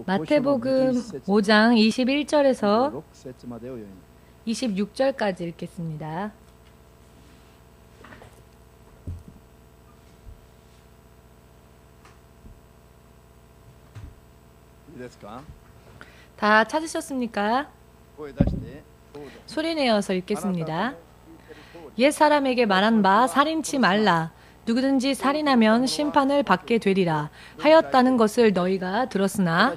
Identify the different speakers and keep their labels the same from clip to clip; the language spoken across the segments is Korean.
Speaker 1: 마태복음 5장 21절에서 26절까지 읽겠습니다. 다 찾으셨습니까? 소리내어서 읽겠습니다. 옛 사람에게 말한 바 살인치 말라. 누구든지 살인하면 심판을 받게 되리라 하였다는 것을 너희가 들었으나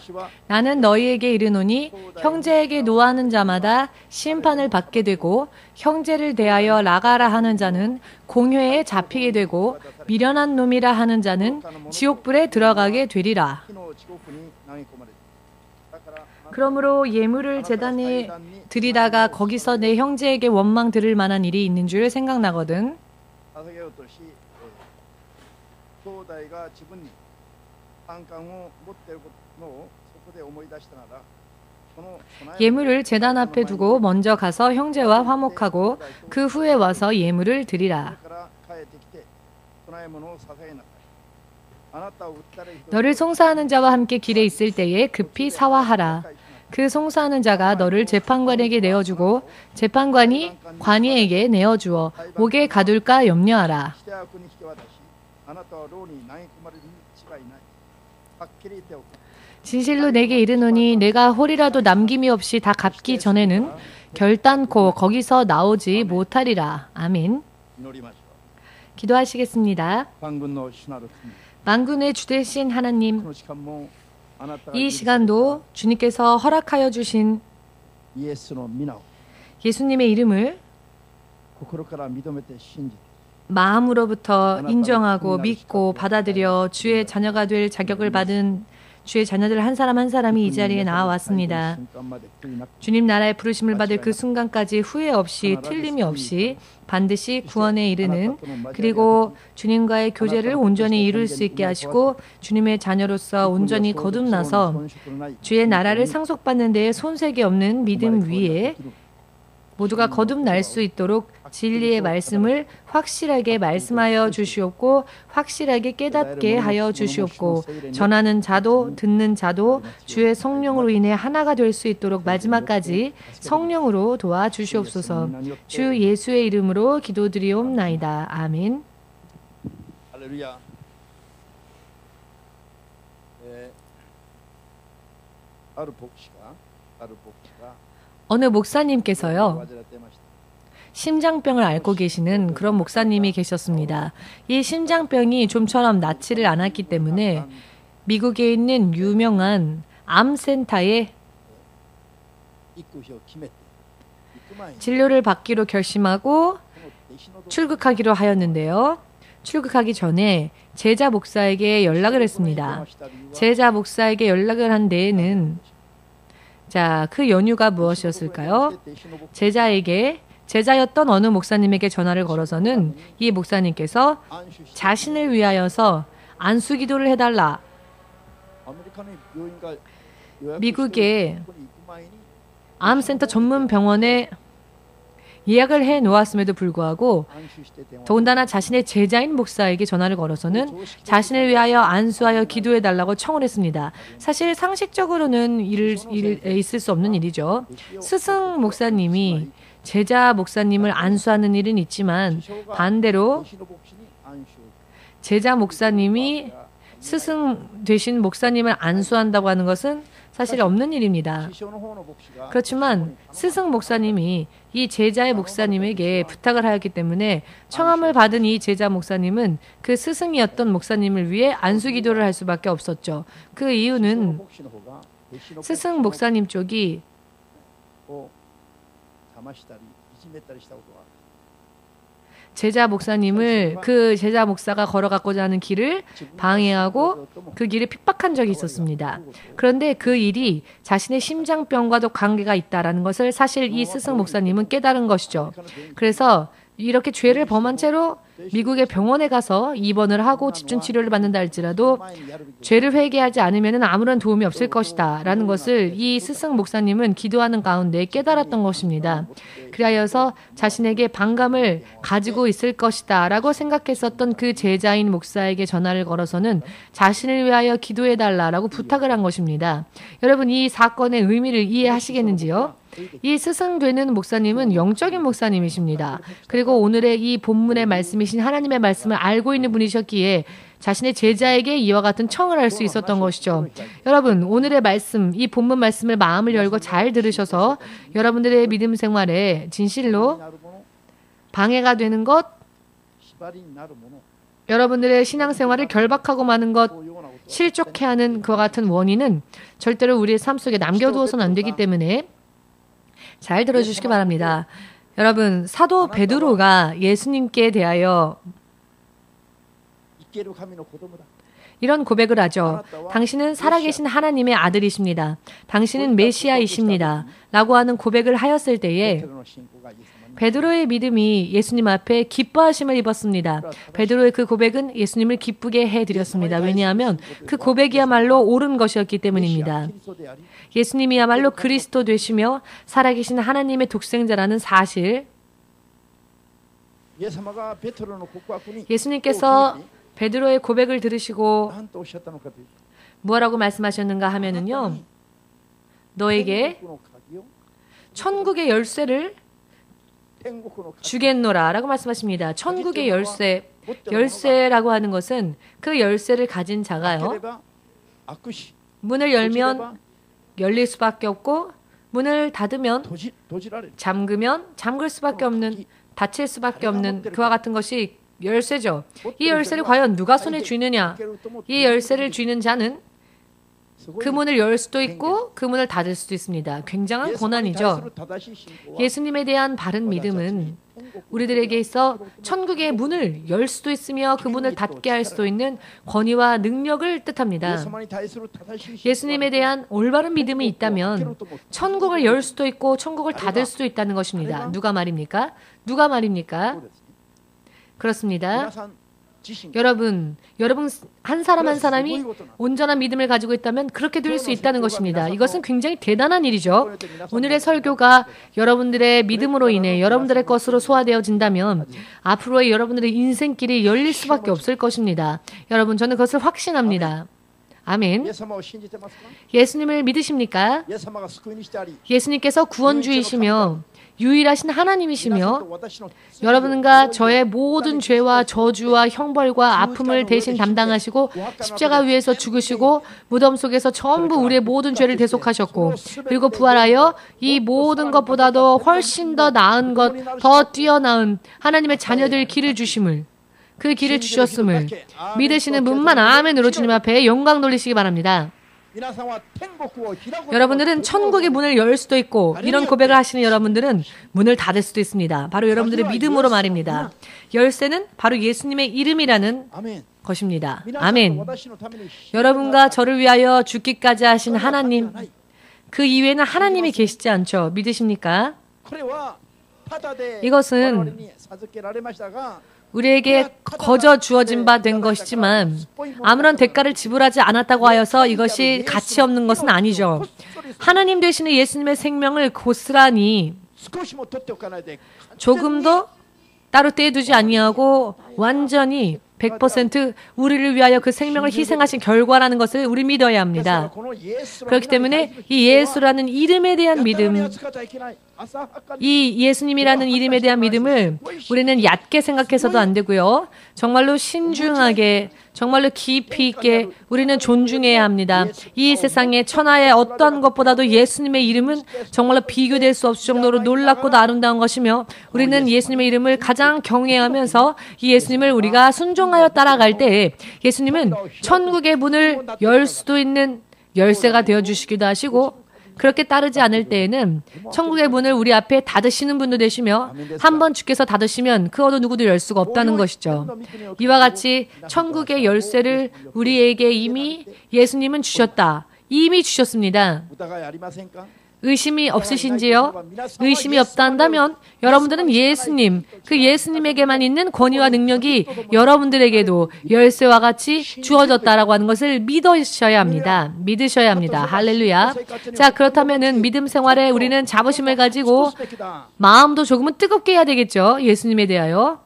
Speaker 1: 나는 너희에게 이르노니 형제에게 노하는 자마다 심판을 받게 되고 형제를 대하여 나가라 하는 자는 공회에 잡히게 되고 미련한 놈이라 하는 자는 지옥불에 들어가게 되리라. 그러므로 예물을 제단에 드리다가 거기서 내 형제에게 원망 들을 만한 일이 있는 줄 생각나거든. 예물을 제단 앞에 두고 먼저 가서 형제와 화목하고 그 후에 와서 예물을 드리라. 너를 송사하는 자와 함께 길에 있을 때에 급히 사화하라. 그 송사하는 자가 너를 재판관에게 내어주고 재판관이 관이에게 내어주어 옥에 가둘까 염려하라. 진실로 내게 이르노니 내가 홀이라도 남김이 없이 다 갚기 전에는 결단코 거기서 나오지 못하리라. 아멘. 기도하시겠습니다. 만군의 주 되신 하나님, 이 시간도 주님께서 허락하여 주신 예수님의 이름을 마음으로부터 인정하고 믿고 받아들여 주의 자녀가 될 자격을 받은 주의 자녀들 한 사람 한 사람이 이 자리에 나와왔습니다. 주님 나라의 부르심을 받을 그 순간까지 후회 없이 틀림이 없이 반드시 구원에 이르는, 그리고 주님과의 교제를 온전히 이룰 수 있게 하시고 주님의 자녀로서 온전히 거듭나서 주의 나라를 상속받는 데에 손색이 없는 믿음 위에 모두가 거듭날 수 있도록 진리의 말씀을 확실하게 말씀하여 주시옵고 확실하게 깨닫게 하여 주시옵고 전하는 자도 듣는 자도 주의 성령으로 인해 하나가 될 수 있도록 마지막까지 성령으로 도와주시옵소서. 주 예수의 이름으로 기도드리옵나이다. 아멘.
Speaker 2: 할렐루야.
Speaker 1: 어느 목사님께서요, 심장병을 앓고 계시는 그런 목사님이 계셨습니다. 이 심장병이 좀처럼 낫지를 않았기 때문에 미국에 있는 유명한 암센터에 진료를 받기로 결심하고 출국하기로 하였는데요. 출국하기 전에 제자 목사에게 연락을 했습니다. 제자 목사에게 연락을 한 데에는 그 연유가 무엇이었을까요? 제자였던 어느 목사님에게 전화를 걸어서는 이 목사님께서 자신을 위하여서 안수 기도를 해달라. 미국의 암센터 전문 병원에 예약을 해 놓았음에도 불구하고 더군다나 자신의 제자인 목사에게 전화를 걸어서는 자신을 위하여 안수하여 기도해 달라고 청을 했습니다. 사실 상식적으로는 있을 수 없는 일이죠. 스승 목사님이 제자 목사님을 안수하는 일은 있지만 반대로 제자 목사님이 스승 되신 목사님을 안수한다고 하는 것은 사실 없는 일입니다. 그렇지만 스승 목사님이 이 제자의 목사님에게 부탁을 하였기 때문에 청함을 받은 이 제자 목사님은 그 스승이었던 목사님을 위해 안수 기도를 할 수밖에 없었죠. 그 이유는 스승 목사님 쪽이 제자 목사님을, 그 제자 목사가 걸어가고자 하는 길을 방해하고 그 길을 핍박한 적이 있었습니다. 그런데 그 일이 자신의 심장병과도 관계가 있다는 것을 사실 이 스승 목사님은 깨달은 것이죠. 그래서 이렇게 죄를 범한 채로 미국의 병원에 가서 입원을 하고 집중 치료를 받는다 할지라도 죄를 회개하지 않으면 아무런 도움이 없을 것이다 라는 것을 이 스승 목사님은 기도하는 가운데 깨달았던 것입니다. 그리하여서 자신에게 반감을 가지고 있을 것이다 라고 생각했었던 그 제자인 목사에게 전화를 걸어서는 자신을 위하여 기도해달라고 부탁을 한 것입니다. 여러분, 이 사건의 의미를 이해하시겠는지요? 이 스승되는 목사님은 영적인 목사님이십니다. 그리고 오늘의 이 본문의 말씀이신 하나님의 말씀을 알고 있는 분이셨기에 자신의 제자에게 이와 같은 청을 할 수 있었던 것이죠. 여러분, 오늘의 말씀, 이 본문 말씀을 마음을 열고 잘 들으셔서 여러분들의 믿음 생활에 진실로 방해가 되는 것, 여러분들의 신앙생활을 결박하고 마는 것, 실족해 하는 그와 같은 원인은 절대로 우리의 삶 속에 남겨두어서는 안 되기 때문에 잘 들어주시기 바랍니다. 여러분, 사도 베드로가 예수님께 대하여 이런 고백을 하죠. 당신은 살아계신 하나님의 아들이십니다. 당신은 메시아이십니다. 라고 하는 고백을 하였을 때에 베드로의 믿음이 예수님 앞에 기뻐하심을 입었습니다. 베드로의 그 고백은 예수님을 기쁘게 해드렸습니다. 왜냐하면 그 고백이야말로 옳은 것이었기 때문입니다. 예수님이야말로 그리스도 되시며 살아계신 하나님의 독생자라는 사실, 예수님께서 베드로의 고백을 들으시고 뭐라고 말씀하셨는가 하면은요, 너에게 천국의 열쇠를 주겠노라 라고 말씀하십니다. 천국의 열쇠, 열쇠라고 하는 것은 그 열쇠를 가진 자가요, 문을 열면 열릴 수밖에 없고 문을 닫으면 잠그면 잠글 수밖에 없는, 닫힐 수밖에 없는 그와 같은 것이 열쇠죠. 이 열쇠를 과연 누가 손에 쥐느냐? 이 열쇠를 쥐는 자는 그 문을 열 수도 있고 그 문을 닫을 수도 있습니다. 굉장한 고난이죠. 예수님에 대한 바른 믿음은 우리들에게 있어 천국의 문을 열 수도 있으며 그 문을 닫게 할 수도 있는 권위와 능력을 뜻합니다. 예수님에 대한 올바른 믿음이 있다면 천국을 열 수도 있고 천국을 닫을 수도 있다는 것입니다. 누가 말입니까? 누가 말입니까? 그렇습니다. 여러분 한 사람 한 사람이 온전한 믿음을 가지고 있다면 그렇게 될 수 있다는 것입니다. 이것은 굉장히 대단한 일이죠. 오늘의 설교가 여러분들의 믿음으로 인해 여러분들의 것으로 소화되어진다면 앞으로의 여러분들의 인생길이 열릴 수밖에 없을 것입니다. 여러분, 저는 그것을 확신합니다. 아멘. 예수님을 믿으십니까? 예수님께서 구원주이시며 유일하신 하나님이시며 여러분과 저의 모든 죄와 저주와 형벌과 아픔을 대신 담당하시고 십자가 위에서 죽으시고 무덤 속에서 전부 우리의 모든 죄를 대속하셨고 그리고 부활하여 이 모든 것보다도 훨씬 더 나은 것, 더 뛰어나은 하나님의 자녀들 길을 주심을, 그 길을 주셨음을 믿으시는 분만 아멘으로 주님 앞에 영광 돌리시기 바랍니다. 여러분들은 천국의 문을 열 수도 있고 이런 고백을 하시는 여러분들은 문을 닫을 수도 있습니다. 바로 여러분들의 믿음으로 말입니다. 열쇠는 바로 예수님의 이름이라는 것입니다. 아멘. 여러분과 저를 위하여 죽기까지 하신 하나님, 그 이외에는 하나님이 계시지 않죠. 믿으십니까? 이것은 우리에게 거저 주어진 바 된 것이지만 아무런 대가를 지불하지 않았다고 하여서 이것이 가치 없는 것은 아니죠. 하나님 되시는 예수님의 생명을 고스란히 조금도 따로 떼두지 아니하고 완전히 100% 우리를 위하여 그 생명을 희생하신 결과라는 것을 우리 믿어야 합니다. 그렇기 때문에 이 예수라는 이름에 대한 믿음, 이 예수님이라는 이름에 대한 믿음을 우리는 얕게 생각해서도 안 되고요. 정말로 신중하게, 정말로 깊이 있게 우리는 존중해야 합니다. 이 세상의 천하의 어떠한 것보다도 예수님의 이름은 정말로 비교될 수 없을 정도로 놀랍고도 아름다운 것이며 우리는 예수님의 이름을 가장 경외하면서 이 예수님을 우리가 순종하여 따라갈 때 예수님은 천국의 문을 열 수도 있는 열쇠가 되어주시기도 하시고 그렇게 따르지 않을 때에는 천국의 문을 우리 앞에 닫으시는 분도 되시며 한번 주께서 닫으시면 그 어느 누구도 열 수가 없다는 것이죠. 이와 같이 천국의 열쇠를 우리에게 이미 예수님은 주셨다. 이미 주셨습니다. 의심이 없으신지요? 의심이 없다 한다면 여러분들은 예수님, 그 예수님에게만 있는 권위와 능력이 여러분들에게도 열쇠와 같이 주어졌다라고 하는 것을 믿으셔야 합니다. 믿으셔야 합니다. 할렐루야. 자, 그렇다면은 믿음 생활에 우리는 자부심을 가지고 마음도 조금은 뜨겁게 해야 되겠죠. 예수님에 대하여.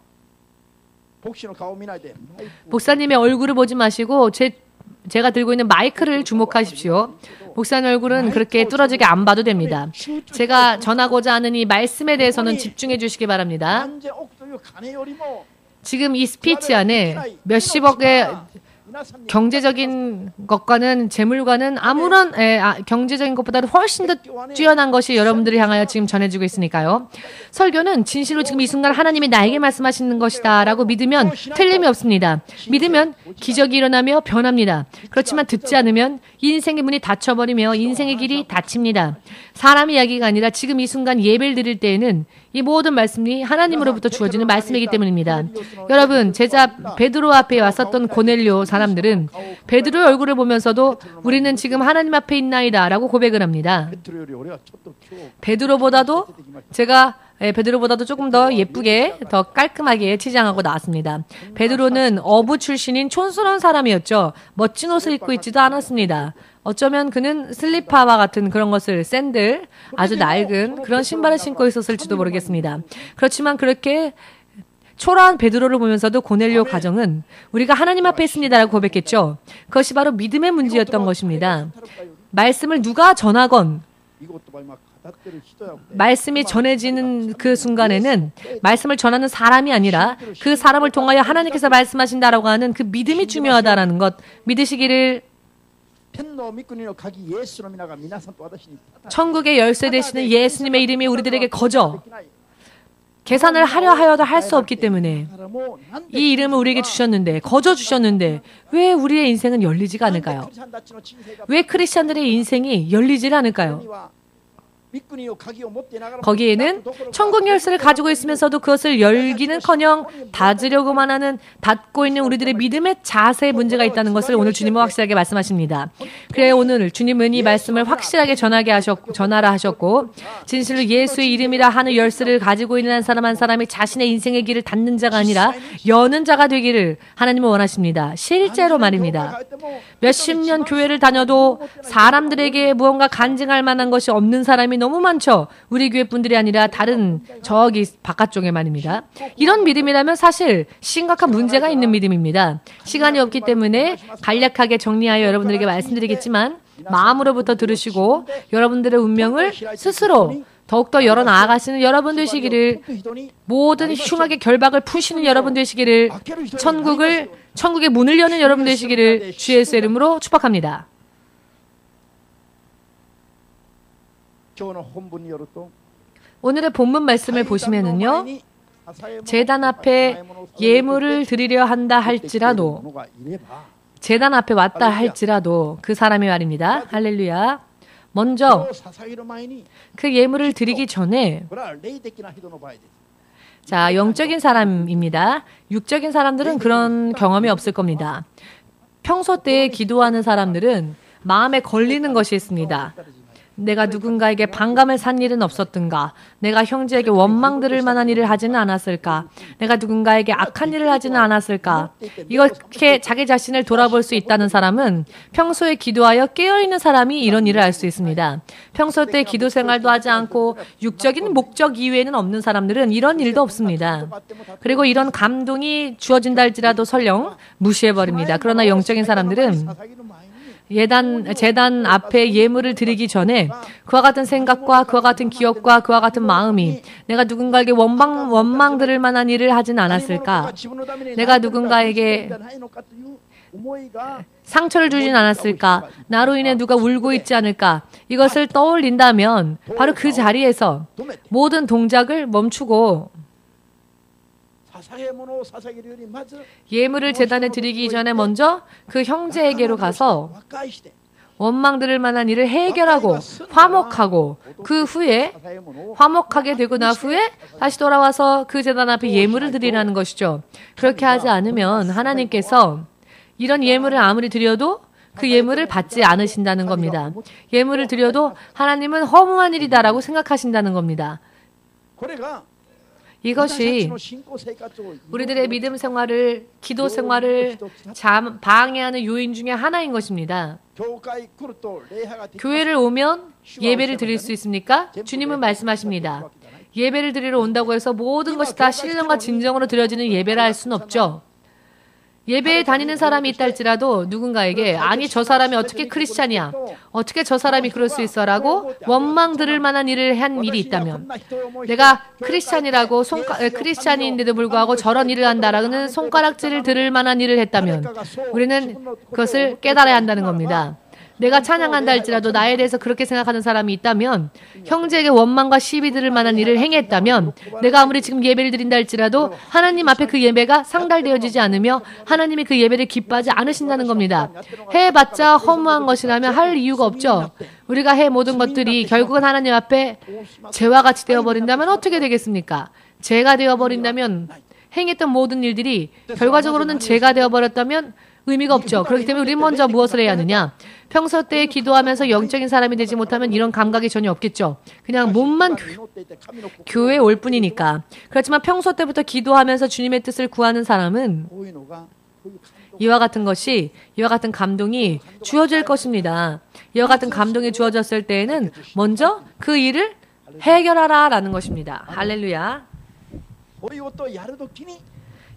Speaker 1: 목사님의 얼굴을 보지 마시고 제가 들고 있는 마이크를 주목하십시오. 목사님 얼굴은 그렇게 뚫어지게 안 봐도 됩니다. 제가 전하고자 하는 이 말씀에 대해서는 집중해 주시기 바랍니다. 지금 이 스피치 안에 몇십억의 경제적인 것과는 재물과는 아무런 경제적인 것보다도 훨씬 더 뛰어난 것이 여러분들을 향하여 지금 전해지고 있으니까요. 설교는 진실로 지금 이 순간 하나님이 나에게 말씀하시는 것이다 라고 믿으면 틀림이 없습니다. 믿으면 기적이 일어나며 변합니다. 그렇지만 듣지 않으면 인생의 문이 닫혀버리며 인생의 길이 닫힙니다. 사람의 이야기가 아니라 지금 이 순간 예배를 드릴 때에는 이 모든 말씀이 하나님으로부터 주어지는 말씀이기 때문입니다. 여러분, 제자 베드로 앞에 왔었던 고넬료 사람들은 베드로의 얼굴을 보면서도 우리는 지금 하나님 앞에 있나이다 라고 고백을 합니다. 베드로보다도 조금 더 예쁘게, 더 깔끔하게 치장하고 나왔습니다. 베드로는 어부 출신인 촌스러운 사람이었죠. 멋진 옷을 입고 있지도 않았습니다. 어쩌면 그는 슬리퍼와 같은 그런 것을, 샌들, 아주 낡은 그런 신발을 신고 있었을지도 모르겠습니다. 그렇지만 그렇게 초라한 베드로를 보면서도 고넬료 가정은 우리가 하나님 앞에 있습니다라고 고백했죠. 그것이 바로 믿음의 문제였던 것입니다. 말씀을 누가 전하건 말씀이 전해지는 그 순간에는 말씀을 전하는 사람이 아니라 그 사람을 통하여 하나님께서 말씀하신다라고 하는 그 믿음이 중요하다라는 것 믿으시기를. 천국의 열쇠 되시는 예수님의 이름이 우리들에게 거저 계산을 하려 하여도 할 수 없기 때문에 이 이름을 우리에게 주셨는데, 거저 주셨는데 왜 우리의 인생은 열리지가 않을까요? 왜 크리스천들의 인생이 열리지를 않을까요? 거기에는 천국 열쇠를 가지고 있으면서도 그것을 열기는커녕 닫으려고만 하는, 닫고 있는 우리들의 믿음의 자세에 문제가 있다는 것을 오늘 주님은 확실하게 말씀하십니다. 그래, 오늘 주님은 이 말씀을 확실하게 전하라 하셨고, 진실로 예수의 이름이라 하는 열쇠를 가지고 있는 한 사람이 자신의 인생의 길을 닫는 자가 아니라 여는 자가 되기를 하나님은 원하십니다. 실제로 말입니다. 몇십 년 교회를 다녀도 사람들에게 무언가 간증할 만한 것이 없는 사람이 너무 많죠. 우리 교회 분들이 아니라 다른 저기 바깥쪽에 말입니다. 이런 믿음이라면 사실 심각한 문제가 있는 믿음입니다. 시간이 없기 때문에 간략하게 정리하여 여러분들에게 말씀드리겠지만 마음으로부터 들으시고 여러분들의 운명을 스스로 더욱더 열어 나아가시는 여러분 되시기를, 모든 흉악의 결박을 푸시는 여러분 되시기를, 천국의 문을 여는 여러분 되시기를 주 예수의 이름으로 축복합니다. 오늘의 본문 말씀을 보시면은요, 제단 앞에 예물을 드리려 한다 할지라도, 제단 앞에 왔다 할지라도 그 사람이 말입니다. 할렐루야. 먼저 그 예물을 드리기 전에, 자, 영적인 사람입니다. 육적인 사람들은 그런 경험이 없을 겁니다. 평소 때 기도하는 사람들은 마음에 걸리는 것이 있습니다. 내가 누군가에게 반감을 산 일은 없었던가? 내가 형제에게 원망 들을 만한 일을 하지는 않았을까? 내가 누군가에게 악한 일을 하지는 않았을까? 이렇게 자기 자신을 돌아볼 수 있다는 사람은 평소에 기도하여 깨어있는 사람이 이런 일을 할 수 있습니다. 평소 때 기도 생활도 하지 않고 육적인 목적 이외에는 없는 사람들은 이런 일도 없습니다. 그리고 이런 감동이 주어진다 할지라도 설령 무시해버립니다. 그러나 영적인 사람들은 제단 앞에 예물을 드리기 전에 그와 같은 생각과 그와 같은 기억과 그와 같은 마음이, 내가 누군가에게 원망 들을 만한 일을 하진 않았을까? 내가 누군가에게 상처를 주진 않았을까? 나로 인해 누가 울고 있지 않을까? 이것을 떠올린다면 바로 그 자리에서 모든 동작을 멈추고 예물을 제단에 드리기 전에 먼저 그 형제에게로 가서 원망 들을 만한 일을 해결하고 화목하고, 그 후에 화목하게 되고 나 후에 다시 돌아와서 그 제단 앞에 예물을 드리라는 것이죠. 그렇게 하지 않으면 하나님께서 이런 예물을 아무리 드려도 그 예물을 받지 않으신다는 겁니다. 예물을 드려도 하나님은 허무한 일이다라고 생각하신다는 겁니다. 이것이 우리들의 믿음 생활을, 기도 생활을 방해하는 요인 중에 하나인 것입니다. 교회를 오면 예배를 드릴 수 있습니까? 주님은 말씀하십니다. 예배를 드리러 온다고 해서 모든 것이 다 신령과 진정으로 드려지는 예배라 할 수는 없죠. 예배에 다니는 사람이 있다 할지라도 누군가에게 아니 저 사람이 어떻게 크리스찬이야? 어떻게 저 사람이 그럴 수 있어? 라고 원망 들을 만한 일을 한 일이 있다면 내가 크리스찬이라고 크리스찬인데도 불구하고 저런 일을 한다라는 손가락질을 들을 만한 일을 했다면 우리는 그것을 깨달아야 한다는 겁니다. 내가 찬양한다 할지라도 나에 대해서 그렇게 생각하는 사람이 있다면 형제에게 원망과 시비 들을 만한 일을 행했다면 내가 아무리 지금 예배를 드린다 할지라도 하나님 앞에 그 예배가 상달되어지지 않으며 하나님이 그 예배를 기뻐하지 않으신다는 겁니다. 해봤자 허무한 것이라면 할 이유가 없죠. 우리가 해 모든 것들이 결국은 하나님 앞에 죄와 같이 되어버린다면 어떻게 되겠습니까? 죄가 되어버린다면 행했던 모든 일들이 결과적으로는 죄가 되어버렸다면 의미가 없죠. 그렇기 때문에 우리는 먼저 무엇을 해야 하느냐? 평소 때 기도하면서 영적인 사람이 되지 못하면 이런 감각이 전혀 없겠죠. 그냥 몸만 교회에 올 뿐이니까. 그렇지만 평소 때부터 기도하면서 주님의 뜻을 구하는 사람은 이와 같은 감동이 주어질 것입니다. 이와 같은 감동이 주어졌을 때에는 먼저 그 일을 해결하라 라는 것입니다. 할렐루야.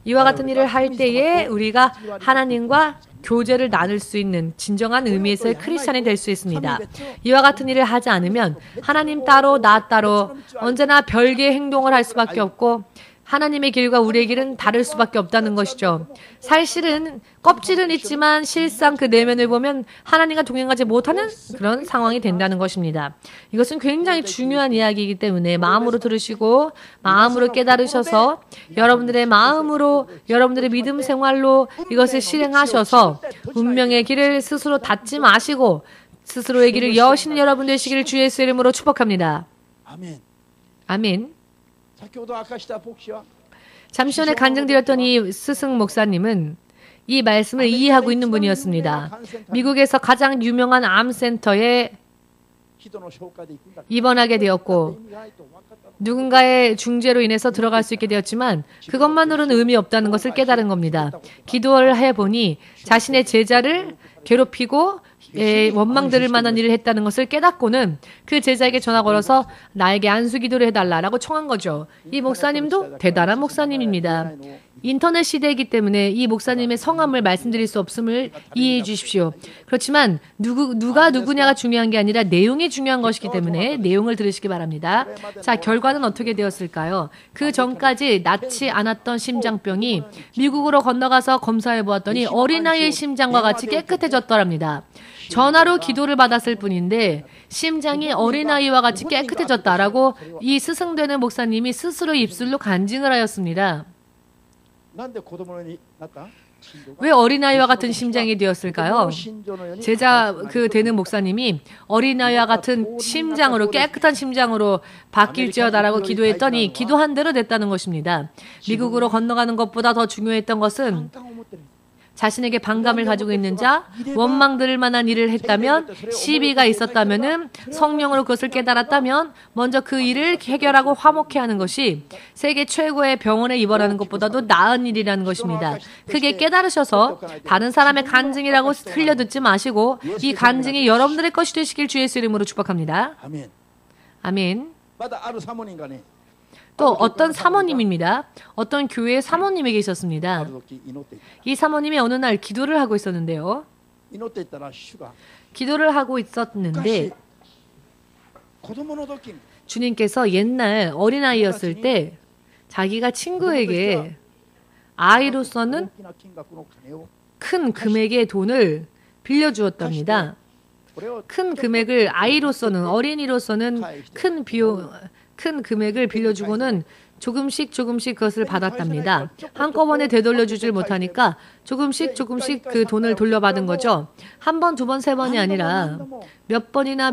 Speaker 1: 이와 같은 일을 할 때에 우리가 하나님과 교제를 나눌 수 있는 진정한 의미에서의 크리스찬이 될 수 있습니다. 이와 같은 일을 하지 않으면 하나님 따로 나 따로 언제나 별개의 행동을 할 수밖에 없고 하나님의 길과 우리의 길은 다를 수밖에 없다는 것이죠. 사실은 껍질은 있지만 실상 그 내면을 보면 하나님과 동행하지 못하는 그런 상황이 된다는 것입니다. 이것은 굉장히 중요한 이야기이기 때문에 마음으로 들으시고 마음으로 깨달으셔서 여러분들의 마음으로 여러분들의 믿음 생활로 이것을 실행하셔서 운명의 길을 스스로 닫지 마시고 스스로의 길을 여시는 여러분 되시기를 주의 예수의 이름으로 축복합니다. 아멘. 잠시 전에 간증드렸던 이 스승 목사님은 이 말씀을 이해하고 있는 분이었습니다. 미국에서 가장 유명한 암센터에 입원하게 되었고 누군가의 중재로 인해서 들어갈 수 있게 되었지만 그것만으로는 의미 없다는 것을 깨달은 겁니다. 기도를 해보니 자신의 제자를 괴롭히고 원망 들을 만한 일을 했다는 것을 깨닫고는 그 제자에게 전화 걸어서 나에게 안수 기도를 해달라고 청한 거죠. 이 목사님도 대단한 목사님입니다. 인터넷 시대이기 때문에 이 목사님의 성함을 말씀드릴 수 없음을 이해해 주십시오. 그렇지만 누가 누구냐가 중요한 게 아니라 내용이 중요한 것이기 때문에 내용을 들으시기 바랍니다. 자, 결과는 어떻게 되었을까요? 그 전까지 낫지 않았던 심장병이 미국으로 건너가서 검사해 보았더니 어린아이의 심장과 같이 깨끗해졌더랍니다. 전화로 기도를 받았을 뿐인데 심장이 어린아이와 같이 깨끗해졌다라고 이 스승되는 목사님이 스스로 입술로 간증을 하였습니다. 왜 어린아이와 같은 심장이 되었을까요? 제자 되는 목사님이 어린아이와 같은 심장으로 깨끗한 심장으로 바뀔지어다라고 기도했더니 기도한 대로 됐다는 것입니다. 미국으로 건너가는 것보다 더 중요했던 것은 자신에게 반감을 가지고 있는 자, 원망 들을 만한 일을 했다면, 시비가 있었다면은 성령으로 그것을 깨달았다면 먼저 그 일을 해결하고 화목해 하는 것이 세계 최고의 병원에 입원하는 것보다도 나은 일이라는 것입니다. 크게 깨달으셔서 다른 사람의 간증이라고 흘려듣지 마시고 이 간증이 여러분들의 것이 되시길 주의 이름으로 축복합니다. 아멘. 또 어떤 사모님입니다. 어떤 교회의 사모님이 계셨습니다. 이 사모님이 어느 날 기도를 하고 있었는데요. 기도를 하고 있었는데 주님께서 옛날 어린아이였을 때 자기가 친구에게 아이로서는 큰 금액의 돈을 빌려주었답니다. 큰 금액을 아이로서는 어린이로서는 큰 금액을 빌려주고는 조금씩 그것을 받았답니다. 한꺼번에 되돌려주질 못하니까 조금씩 그 돈을 돌려받은 거죠. 한 번, 두 번, 세 번이 아니라 몇 번이나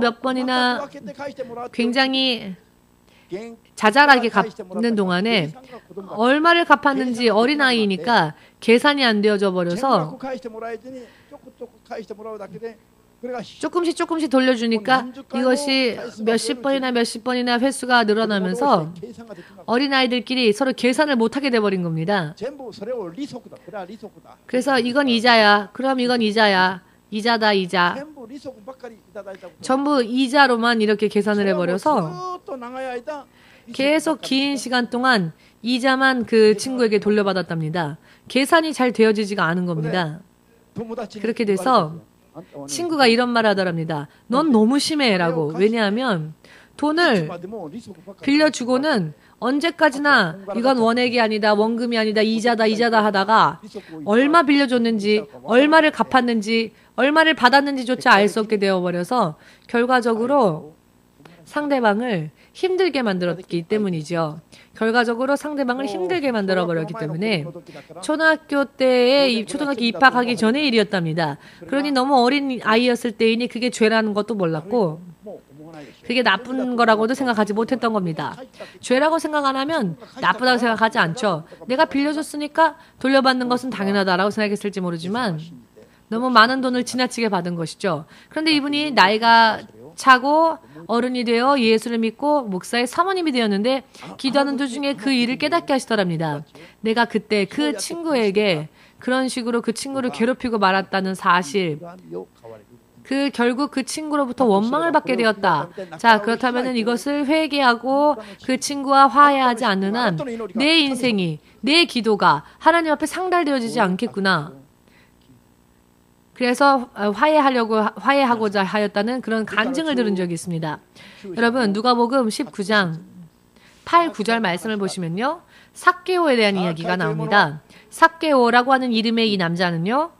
Speaker 1: 굉장히 자잘하게 갚는 동안에 얼마를 갚았는지 어린아이니까 계산이 안 되어져 버려서 조금씩 돌려주니까 이것이 몇십 번이나 횟수가 늘어나면서 어린아이들끼리 서로 계산을 못하게 돼버린 겁니다. 그래서 이건 이자야. 그럼 이건 이자야. 이자다 이자. 전부 이자로만 이렇게 계산을 해버려서 계속 긴 시간 동안 이자만 그 친구에게 돌려받았답니다. 계산이 잘 되어지지가 않은 겁니다. 그렇게 돼서 친구가 이런 말을 하더랍니다. 넌 너무 심해 라고. 왜냐하면 돈을 빌려주고는 언제까지나 이건 원액이 아니다, 원금이 아니다, 이자다 하다가 얼마 빌려줬는지, 얼마를 갚았는지, 얼마를 받았는지조차 알 수 없게 되어버려서 결과적으로 상대방을 힘들게 만들었기 때문이죠. 결과적으로 상대방을 힘들게 만들어버렸기 때문에 초등학교 입학하기 전의 일이었답니다. 그러니 너무 어린 아이였을 때이니 그게 죄라는 것도 몰랐고 그게 나쁜 거라고도 생각하지 못했던 겁니다. 죄라고 생각 안 하면 나쁘다고 생각하지 않죠. 내가 빌려줬으니까 돌려받는 것은 당연하다라고 생각했을지 모르지만 너무 많은 돈을 지나치게 받은 것이죠. 그런데 이분이 나이가 차고 어른이 되어 예수를 믿고 목사의 사모님이 되었는데 기도하는 도중에 그 일을 깨닫게 하시더랍니다. 내가 그때 그 친구에게 그런 식으로 그 친구를 괴롭히고 말았다는 사실, 결국 그 친구로부터 원망을 받게 되었다. 자, 그렇다면 이것을 회개하고 그 친구와 화해하지 않는 한 내 인생이, 내 기도가 하나님 앞에 상달되어지지 않겠구나. 그래서 화해하고자 하였다는 그런 간증을 들은 적이 있습니다. 여러분, 누가복음 19장 8, 9절 말씀을 보시면요. 삭개오에 대한 이야기가 나옵니다. 삭개오라고 하는 이름의 이 남자는요.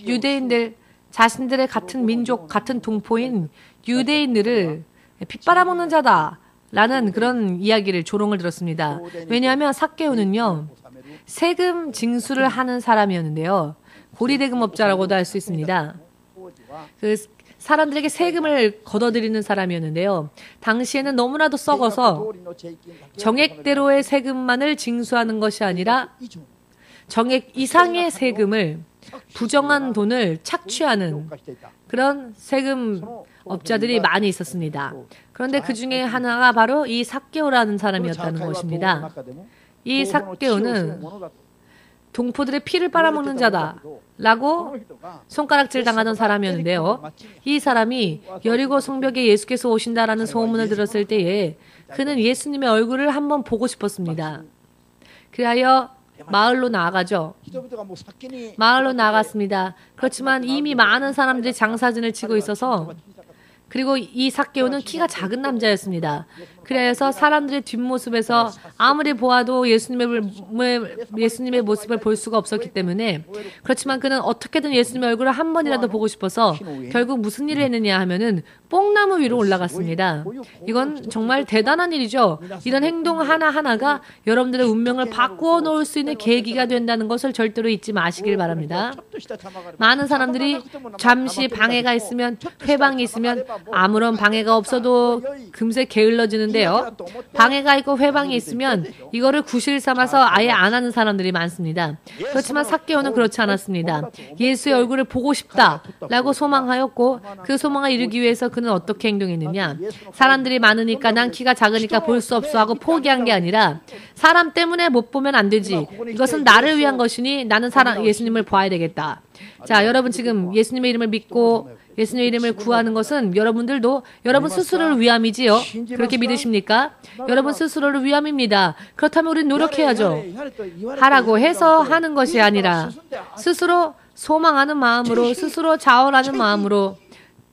Speaker 1: 유대인들, 자신들의 같은 민족, 같은 동포인 유대인들을 핏바라먹는 자다. 라는 그런 이야기를 조롱을 들었습니다. 왜냐하면 삭개오는요. 세금 징수를 하는 사람이었는데요. 고리대금업자라고도 할 수 있습니다. 그 사람들에게 세금을 걷어들이는 사람이었는데요. 당시에는 너무나도 썩어서 정액대로의 세금만을 징수하는 것이 아니라 정액 이상의 세금을 부정한 돈을 착취하는 그런 세금업자들이 많이 있었습니다. 그런데 그 중에 하나가 바로 이 삭개오라는 사람이었다는 것입니다. 이 삭개오는 동포들의 피를 빨아먹는 자다 라고 손가락질 당하던 사람이었는데요. 이 사람이 여리고 성벽에 예수께서 오신다라는 소문을 들었을 때에 그는 예수님의 얼굴을 한번 보고 싶었습니다. 그리하여 마을로 나아가죠. 마을로 나아갔습니다. 그렇지만 이미 많은 사람들이 장사진을 치고 있어서 그리고 이 삭개오는 키가 작은 남자였습니다. 그래서 사람들의 뒷모습에서 아무리 보아도 예수님의 모습을 볼 수가 없었기 때문에 그렇지만 그는 어떻게든 예수님의 얼굴을 한 번이라도 보고 싶어서 결국 무슨 일을 했느냐 하면은 뽕나무 위로 올라갔습니다. 이건 정말 대단한 일이죠. 이런 행동 하나하나가 여러분들의 운명을 바꾸어 놓을 수 있는 계기가 된다는 것을 절대로 잊지 마시길 바랍니다. 많은 사람들이 잠시 방해가 있으면, 회방이 있으면 아무런 방해가 없어도 금세 게을러지는데요. 방해가 있고 회방이 있으면 이거를 구실 삼아서 아예 안 하는 사람들이 많습니다. 그렇지만 삭개오는 그렇지 않았습니다. 예수의 얼굴을 보고 싶다라고 소망하였고 그 소망을 이루기 위해서 그는 어떻게 행동했느냐. 사람들이 많으니까 난 키가 작으니까 볼 수 없어 하고 포기한 게 아니라 사람 때문에 못 보면 안 되지. 이것은 나를 위한 것이니 나는 예수님을 봐야 되겠다. 자, 여러분 지금 예수님의 이름을 믿고 예수님의 이름을 구하는 것은 여러분들도 여러분 스스로를 위함이지요. 그렇게 믿으십니까? 여러분 스스로를 위함입니다. 그렇다면 우리는 노력해야죠. 하라고 해서 하는 것이 아니라 스스로 소망하는 마음으로, 스스로 자원하는 마음으로,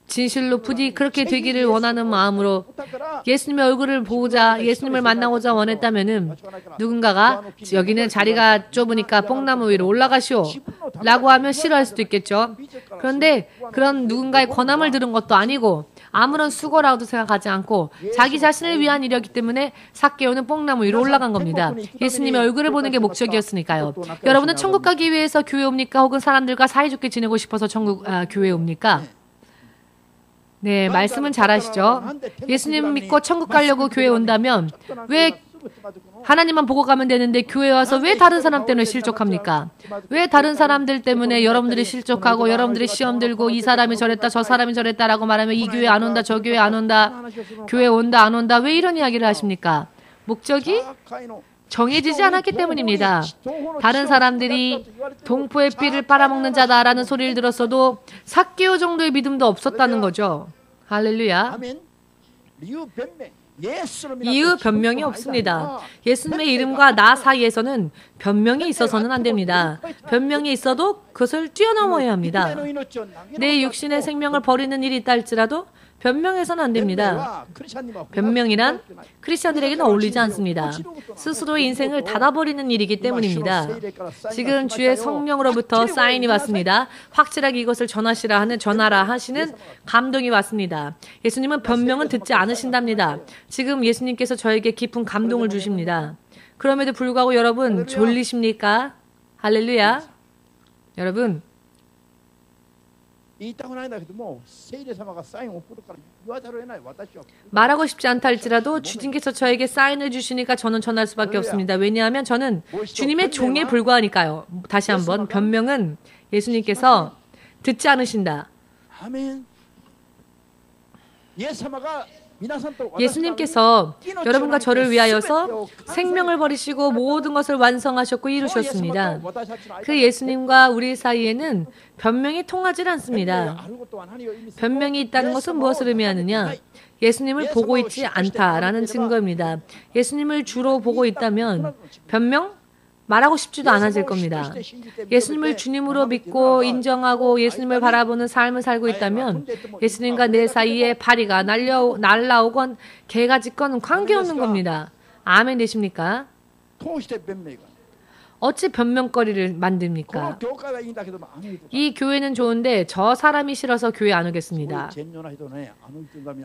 Speaker 1: 진실로 부디 그렇게 되기를 원하는 마음으로 예수님의 얼굴을 보고자, 예수님을 만나고자 원했다면은 누군가가 여기는 자리가 좁으니까 뽕나무 위로 올라가시오 라고 하면 싫어할 수도 있겠죠. 그런데 그런 누군가의 권함을 들은 것도 아니고 아무런 수고라고도 생각하지 않고 자기 자신을 위한 일이었기 때문에 삭개오는 뽕나무 위로 올라간 겁니다. 예수님의 얼굴을 보는 게 목적이었으니까요. 여러분은 천국 가기 위해서 교회 옵니까? 혹은 사람들과 사이좋게 지내고 싶어서 교회에 옵니까? 네, 말씀은 잘하시죠. 예수님 믿고 천국 가려고 교회 온다면 왜 하나님만 보고 가면 되는데 교회 와서 왜 다른 사람 때문에 실족합니까? 왜 다른 사람들 때문에 여러분들이 실족하고 여러분들이 시험 들고 이 사람이 저랬다 저 사람이 저랬다라고 말하면 이 교회 안 온다 저 교회 안 온다 교회 온다 안 온다 왜 이런 이야기를 하십니까? 목적이 정해지지 않았기 때문입니다. 다른 사람들이 동포의 피를 빨아먹는 자다라는 소리를 들었어도 삭개오 정도의 믿음도 없었다는 거죠. 할렐루야. 이유 변명이 없습니다. 예수님의 이름과 나 사이에서는 변명이 있어서는 안 됩니다. 변명이 있어도 그것을 뛰어넘어야 합니다. 내 육신의 생명을 버리는 일이 있다 할지라도 변명해서는 안 됩니다. 변명이란 크리스천들에게는 어울리지 않습니다. 스스로의 인생을 닫아버리는 일이기 때문입니다. 지금 주의 성령으로부터 사인이 왔습니다. 확실하게 이것을 전하라 하시는 감동이 왔습니다. 예수님은 변명은 듣지 않으신답니다. 지금 예수님께서 저에게 깊은 감동을 주십니다. 그럼에도 불구하고 여러분 졸리십니까? 할렐루야. 여러분 말하고 싶지 않다 할지라도 주님께서 저에게 사인을 주시니까 저는 전할 수밖에 없습니다. 왜냐하면 저는 주님의 종에 불과하니까요. 다시 한번 변명은 예수님께서 듣지 않으신다. 예수님께서 여러분과 저를 위하여서 생명을 버리시고 모든 것을 완성하셨고 이루셨습니다. 그 예수님과 우리 사이에는 변명이 통하지 않습니다. 변명이 있다는 것은 무엇을 의미하느냐? 예수님을 보고 있지 않다라는 증거입니다. 예수님을 주로 보고 있다면 변명? 말하고 싶지도 않아질 겁니다. 예수님을 주님으로 믿고 인정하고 예수님을 바라보는 삶을 살고 있다면 예수님과 내 사이에 파리가 날라오건 개가 짖건 관계없는 겁니다. 아멘 되십니까? 어찌 변명거리를 만듭니까? 이 교회는 좋은데 저 사람이 싫어서 교회 안 오겠습니다.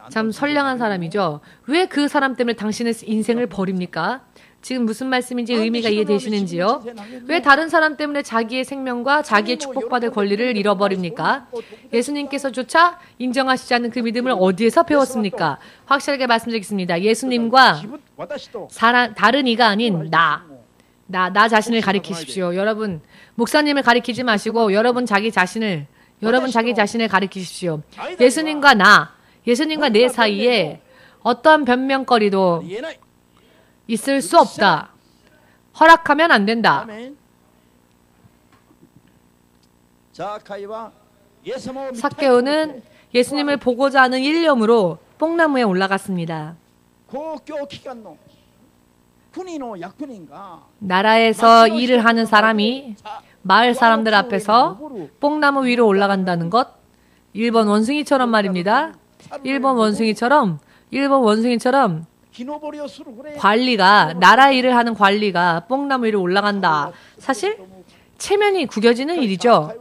Speaker 1: 참 선량한 사람이죠. 왜 그 사람 때문에 당신의 인생을 버립니까? 지금 무슨 말씀인지 의미가 이해되시는지요? 왜 다른 사람 때문에 자기의 생명과 자기의 축복받을 권리를 잃어버립니까? 예수님께서조차 인정하시지 않는 그 믿음을 어디에서 배웠습니까? 확실하게 말씀드리겠습니다. 예수님과 다른 이가 아닌 나 자신을 가리키십시오. 여러분 목사님을 가리키지 마시고 여러분 자기 자신을 가리키십시오. 예수님과 내 사이에 어떤 변명거리도 있을 수 없다. 허락하면 안 된다. 삭개오는 예수님을 보고자 하는 일념으로 뽕나무에 올라갔습니다. 나라에서 일을 하는 사람이 마을 사람들 앞에서 뽕나무 위로 올라간다는 것, 일본 원숭이처럼 말입니다. 일본 원숭이처럼 나라 일을 하는 관리가 뽕나무 위로 올라간다. 사실 체면이 구겨지는 일이죠.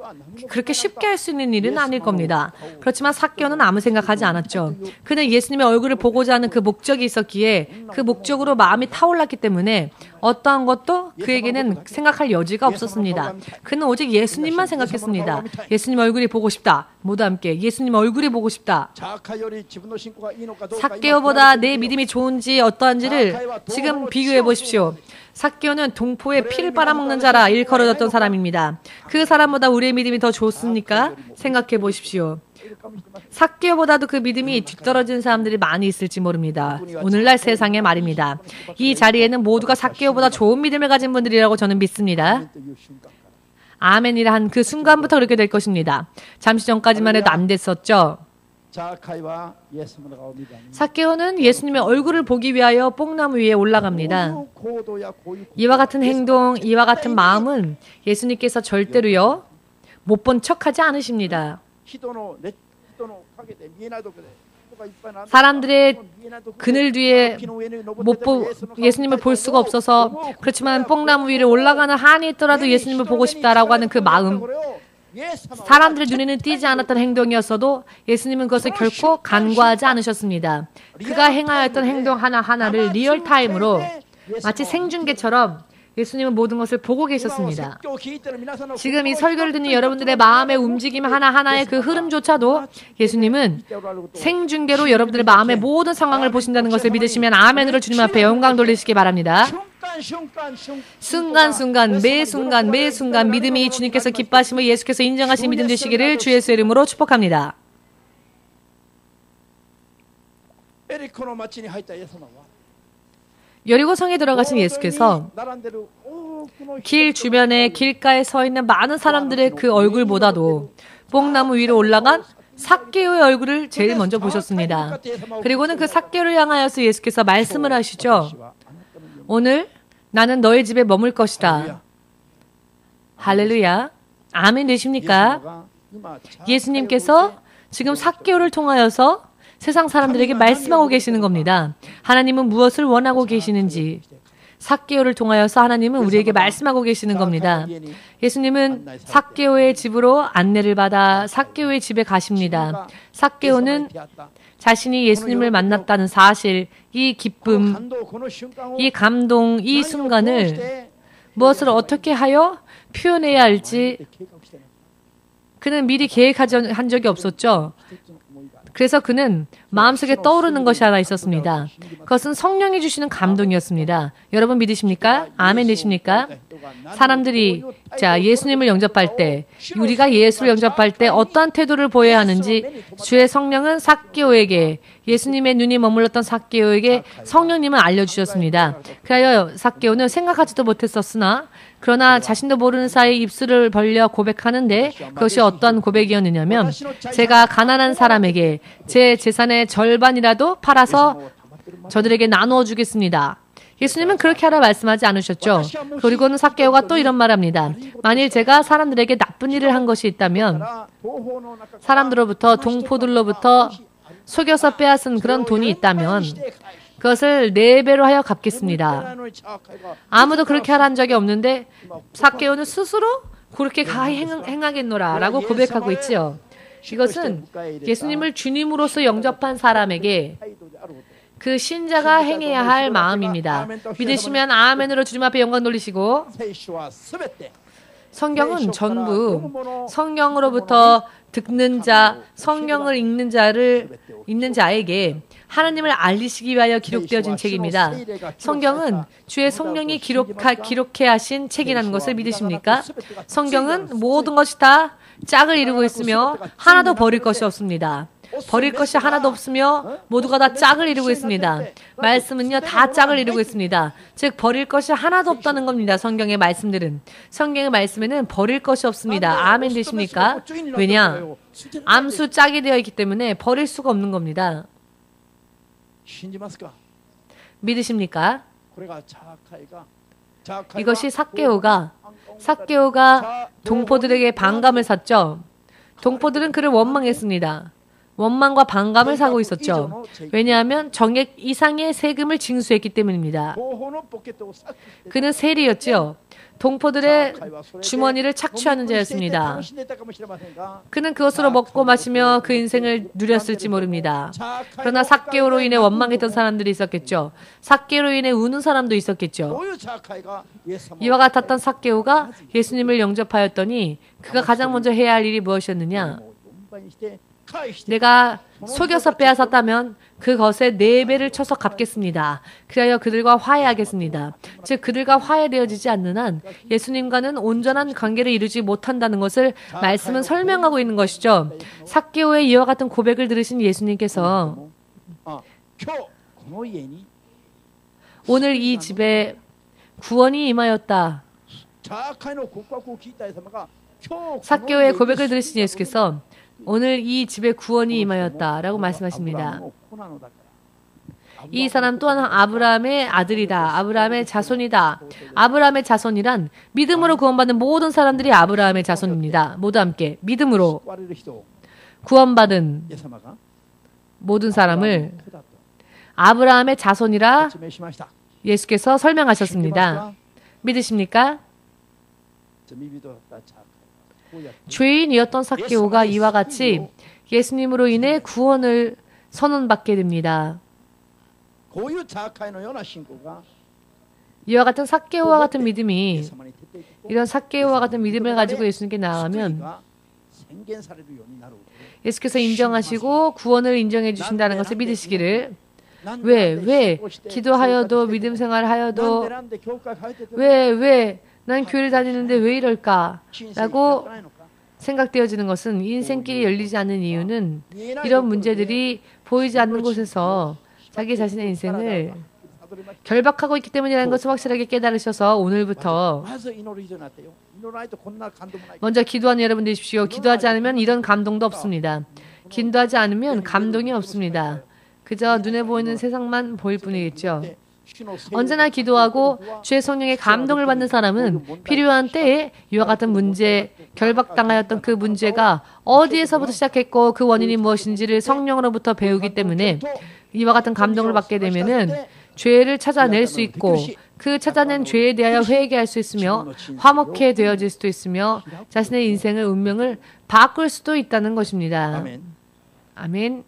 Speaker 1: 그렇게 쉽게 할 수 있는 일은 아닐 겁니다. 그렇지만 삭개오는 아무 생각하지 않았죠. 그는 예수님의 얼굴을 보고자 하는 그 목적이 있었기에 그 목적으로 마음이 타올랐기 때문에 어떠한 것도 그에게는 생각할 여지가 없었습니다. 그는 오직 예수님만 생각했습니다. 예수님 얼굴이 보고 싶다. 모두 함께 예수님 얼굴이 보고 싶다. 삭개오보다 내 믿음이 좋은지 어떠한지를 지금 비교해 보십시오. 삭개오는 동포의 피를 빨아먹는 자라 일컬어졌던 사람입니다. 그 사람보다 우리의 믿음이 더 좋습니까? 생각해 보십시오. 삭개오보다도 그 믿음이 뒤떨어진 사람들이 많이 있을지 모릅니다. 오늘날 세상에 말입니다. 이 자리에는 모두가 삭개오보다 좋은 믿음을 가진 분들이라고 저는 믿습니다. 아멘이라 한 그 순간부터 그렇게 될 것입니다. 잠시 전까지만 해도 안 됐었죠. 삭개오는 예수님의 얼굴을 보기 위하여 뽕나무 위에 올라갑니다. 이와 같은 행동, 이와 같은 마음은 예수님께서 절대로요 못 본 척하지 않으십니다. 사람들의 그늘 뒤에 예수님을 볼 수가 없어서 그렇지만 뽕나무 위를 올라가는 한이 있더라도 예수님을 보고 싶다라고 하는 그 마음, 사람들의 눈에는 띄지 않았던 행동이었어도 예수님은 그것을 결코 간과하지 않으셨습니다. 그가 행하였던 행동 하나하나를 리얼타임으로 마치 생중계처럼 예수님은 모든 것을 보고 계셨습니다. 지금 이 설교를 듣는 여러분들의 마음의 움직임 하나하나의 그 흐름조차도 예수님은 생중계로 여러분들의 마음의 모든 상황을 보신다는 것을 믿으시면 아멘으로 주님 앞에 영광 돌리시기 바랍니다. 순간순간 매 순간 믿음이 주님께서 기뻐하심을 예수께서 인정하신 믿음 되시기를 주 예수의 이름으로 축복합니다. 여리고 성에 들어가신 예수께서 길 주변에 길가에 서 있는 많은 사람들의 그 얼굴보다도 뽕나무 위로 올라간 삭개오의 얼굴을 제일 먼저 보셨습니다. 그리고는 그 삭개오를 향하여서 예수께서 말씀을 하시죠. 오늘 나는 너의 집에 머물 것이다. 할렐루야. 아멘 되십니까? 예수님께서 지금 삭개오를 통하여서 세상 사람들에게 말씀하고 계시는 겁니다. 하나님은 무엇을 원하고 계시는지 삭개오를 통하여서 하나님은 우리에게 말씀하고 계시는 겁니다. 예수님은 삭개오의 집으로 안내를 받아 삭개오의 집에 가십니다. 삭개오는 자신이 예수님을 만났다는 사실, 이 기쁨, 이 감동, 이 순간을 무엇을 어떻게 하여 표현해야 할지 그는 미리 계획한 적이 없었죠. 그래서 그는 마음속에 떠오르는 것이 하나 있었습니다. 그것은 성령이 주시는 감동이었습니다. 여러분 믿으십니까? 아멘 되십니까? 사람들이 예수님을 영접할 때, 우리가 예수를 영접할 때 어떠한 태도를 보여야 하는지 주의 성령은 삭개오에게, 예수님의 눈이 머물렀던 삭개오에게 성령님은 알려주셨습니다. 그래서 삭개오는 생각하지도 못했었으나 그러나 자신도 모르는 사이 입술을 벌려 고백하는데 그것이 어떠한 고백이었느냐면 제가 가난한 사람에게 제 재산의 절반이라도 팔아서 저들에게 나누어 주겠습니다. 예수님은 그렇게 하라 말씀하지 않으셨죠. 그리고는 삭개오가 또 이런 말합니다. 만일 제가 사람들에게 나쁜 일을 한 것이 있다면 사람들로부터 동포들로부터 속여서 빼앗은 그런 돈이 있다면 그것을 4배로 하여 갚겠습니다. 아무도 그렇게 하라는 적이 없는데 삭개오는 스스로 그렇게 행하겠노라 라고 고백하고 있지요. 이것은 예수님을 주님으로서 영접한 사람에게 그 신자가 행해야 할 마음입니다. 믿으시면 아멘으로 주님 앞에 영광 돌리시고 성경은 전부 성경으로부터 듣는 자, 성경을 읽는 자에게 하나님을 알리시기 위하여 기록되어진 책입니다. 성경은 주의 성령이 기록해 하신 책이라는 것을 믿으십니까? 성경은 모든 것이 다 짝을 이루고 있으며 하나도 버릴 것이 없습니다. 버릴 것이 하나도 없으며 모두가 다 짝을 이루고 있습니다. 말씀은요 다 짝을 이루고 있습니다. 즉 버릴 것이 하나도 없다는 겁니다. 성경의 말씀들은. 성경의 말씀에는 버릴 것이 없습니다. 아멘 되십니까? 왜냐? 암수 짝이 되어 있기 때문에 버릴 수가 없는 겁니다. 믿으십니까? 이것이 삭개오가 동포들에게 반감을 샀죠. 동포들은 그를 원망했습니다. 원망과 반감을 사고 있었죠. 왜냐하면 정액 이상의 세금을 징수했기 때문입니다. 그는 세리였죠. 동포들의 주머니를 착취하는 자였습니다. 그는 그것으로 먹고 마시며 그 인생을 누렸을지 모릅니다. 그러나 삭개오로 인해 원망했던 사람들이 있었겠죠. 삭개오로 인해 우는 사람도 있었겠죠. 이와 같았던 삭개오가 예수님을 영접하였더니 그가 가장 먼저 해야 할 일이 무엇이었느냐? 내가 속여서 빼앗았다면 그것에 4배를 쳐서 갚겠습니다. 그리하여 그들과 화해하겠습니다. 즉 그들과 화해되어지지 않는 한 예수님과는 온전한 관계를 이루지 못한다는 것을 말씀은 설명하고 있는 것이죠. 삭개오의 이와 같은 고백을 들으신 예수님께서 오늘 이 집에 구원이 임하였다. 삭개오의 고백을 들으신 예수께서 오늘 이 집에 구원이 임하였다라고 말씀하십니다. 이 사람 또한 아브라함의 아들이다. 아브라함의 자손이다. 아브라함의 자손이란 믿음으로 구원받은 모든 사람들이 아브라함의 자손입니다. 모두 함께 믿음으로 구원받은 모든 사람을 아브라함의 자손이라 예수께서 설명하셨습니다. 믿으십니까? 죄인이었던 삭개오가 이와 같이 예수님으로 인해 구원을 선언받게 됩니다. 이와 같은 삭개오와 같은 믿음이 이런 삭개오와 같은 믿음을 가지고 예수님께 나아가면 예수께서 인정하시고 구원을 인정해 주신다는 것을 믿으시기를 왜 기도하여도 믿음 생활하여도 왜 난 교회를 다니는데 왜 이럴까? 라고 생각되어지는 것은 인생길이 열리지 않는 이유는 이런 문제들이 보이지 않는 곳에서 자기 자신의 인생을 결박하고 있기 때문이라는 것을 확실하게 깨달으셔서 오늘부터 먼저 기도하는 여러분 되십시오. 기도하지 않으면 이런 감동도 없습니다. 기도하지 않으면 감동이 없습니다. 그저 눈에 보이는 세상만 보일 뿐이겠죠. 언제나 기도하고 주의 성령의 감동을 받는 사람은 필요한 때에 이와 같은 문제, 결박당하였던 그 문제가 어디에서부터 시작했고 그 원인이 무엇인지를 성령으로부터 배우기 때문에 이와 같은 감동을 받게 되면은 죄를 찾아낼 수 있고 그 찾아낸 죄에 대하여 회개할 수 있으며 화목해 되어질 수도 있으며 자신의 인생을 운명을 바꿀 수도 있다는 것입니다. 아멘.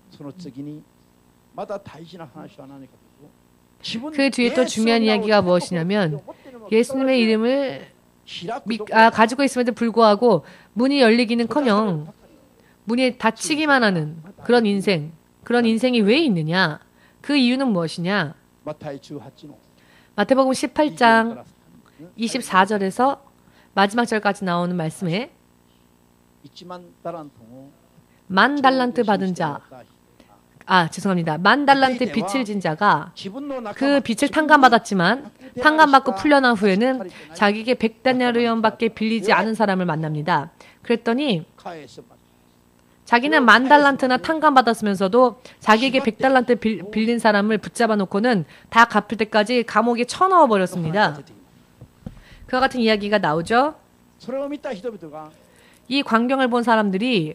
Speaker 1: 그 뒤에 또 중요한 이야기가 무엇이냐면 예수님의 이름을 가지고 있음에도 불구하고 문이 열리기는커녕 문이 닫히기만 하는 그런 인생이 왜 있느냐? 그 이유는 무엇이냐? 마태복음 18장 24절에서 마지막 절까지 나오는 말씀에 만 달란트 받은 자, 만 달란트 빚을 진 자가 그 빚을 탕감받았지만 탕감받고 풀려난 후에는 자기에게 100데나리온밖에 빌리지 않은 사람을 만납니다. 그랬더니 자기는 만 달란트나 탕감받았으면서도 자기에게 100달란트 빌린 사람을 붙잡아 놓고는 다 갚을 때까지 감옥에 쳐넣어 버렸습니다. 그와 같은 이야기가 나오죠. 이 광경을 본 사람들이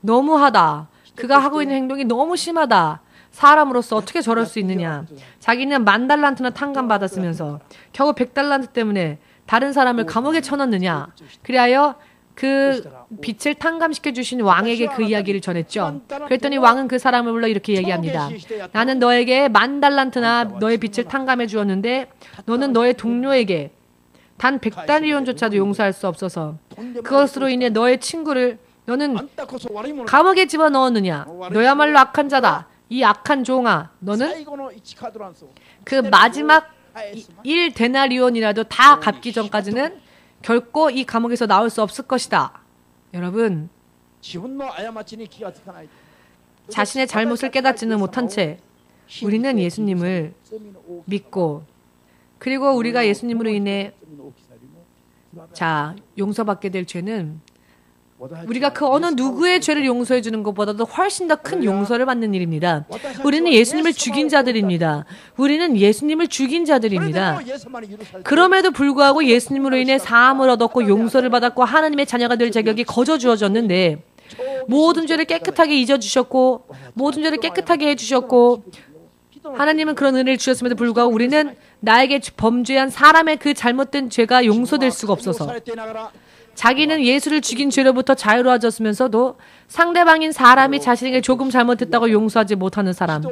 Speaker 1: 너무하다. 그가 하고 있는 행동이 너무 심하다. 사람으로서 어떻게 저럴 수 있느냐. 자기는 만 달란트나 탕감받았으면서 겨우 100달란트 때문에 다른 사람을 감옥에 쳐넣느냐. 그리하여 그 빚을 탕감시켜 주신 왕에게 그 이야기를 전했죠. 그랬더니 왕은 그 사람을 불러 이렇게 얘기합니다. 나는 너에게 만 달란트나 너의 빚을 탕감해 주었는데 너는 너의 동료에게 단 100달리온조차도 용서할 수 없어서 그것으로 인해 너의 친구를 너는 감옥에 집어넣었느냐. 너야말로 악한 자다. 이 악한 종아. 너는 그 마지막 1데나리온이라도 다 갚기 전까지는 결코 이 감옥에서 나올 수 없을 것이다. 여러분, 자신의 잘못을 깨닫지는 못한 채 우리는 예수님을 믿고 그리고 우리가 예수님으로 인해 용서받게 될 죄는 우리가 그 어느 누구의 죄를 용서해 주는 것보다도 훨씬 더 큰 용서를 받는 일입니다. 우리는 예수님을 죽인 자들입니다. 그럼에도 불구하고 예수님으로 인해 사함을 얻었고 용서를 받았고 하나님의 자녀가 될 자격이 거저 주어졌는데 모든 죄를 깨끗하게 잊어주셨고 모든 죄를 깨끗하게 해주셨고 하나님은 그런 은혜를 주셨음에도 불구하고 우리는 나에게 범죄한 사람의 그 잘못된 죄가 용서될 수가 없어서 자기는 예수를 죽인 죄로부터 자유로워졌으면서도 상대방인 사람이 자신에게 조금 잘못했다고 용서하지 못하는 사람.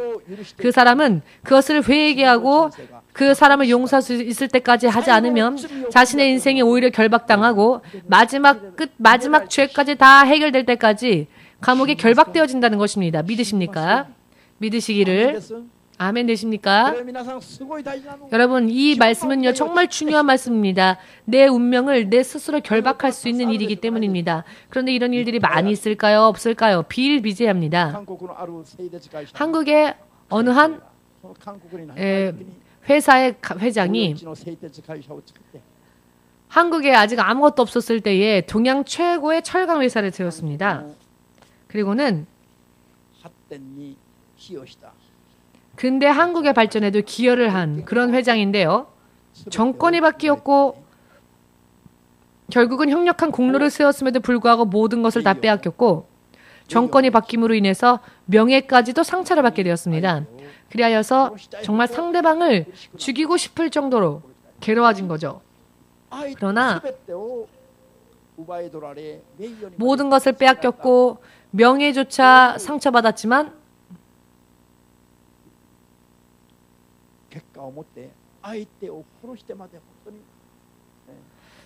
Speaker 1: 그 사람은 그것을 회개하고 그 사람을 용서할 수 있을 때까지 하지 않으면 자신의 인생이 오히려 결박당하고 마지막 죄까지 다 해결될 때까지 감옥에 결박되어진다는 것입니다. 믿으십니까? 믿으시기를. 아멘 되십니까? 여러분, 이 말씀은요 정말 중요한 말씀입니다. 내 운명을 내 스스로 결박할 수 있는 일이기 때문입니다. 그런데 이런 일들이 많이 있을까요? 없을까요? 비일비재합니다. 한국의 어느 한 회사의 회장이 한국에 아직 아무것도 없었을 때에 동양 최고의 철강 회사를 세웠습니다. 그리고는 근대 한국의 발전에도 기여를 한 그런 회장인데요. 정권이 바뀌었고 결국은 혁력한 공로를 세웠음에도 불구하고 모든 것을 다 빼앗겼고 정권이 바뀜으로 인해서 명예까지도 상처를 받게 되었습니다. 그리하여서 정말 상대방을 죽이고 싶을 정도로 괴로워진 거죠. 그러나 모든 것을 빼앗겼고 명예조차 상처받았지만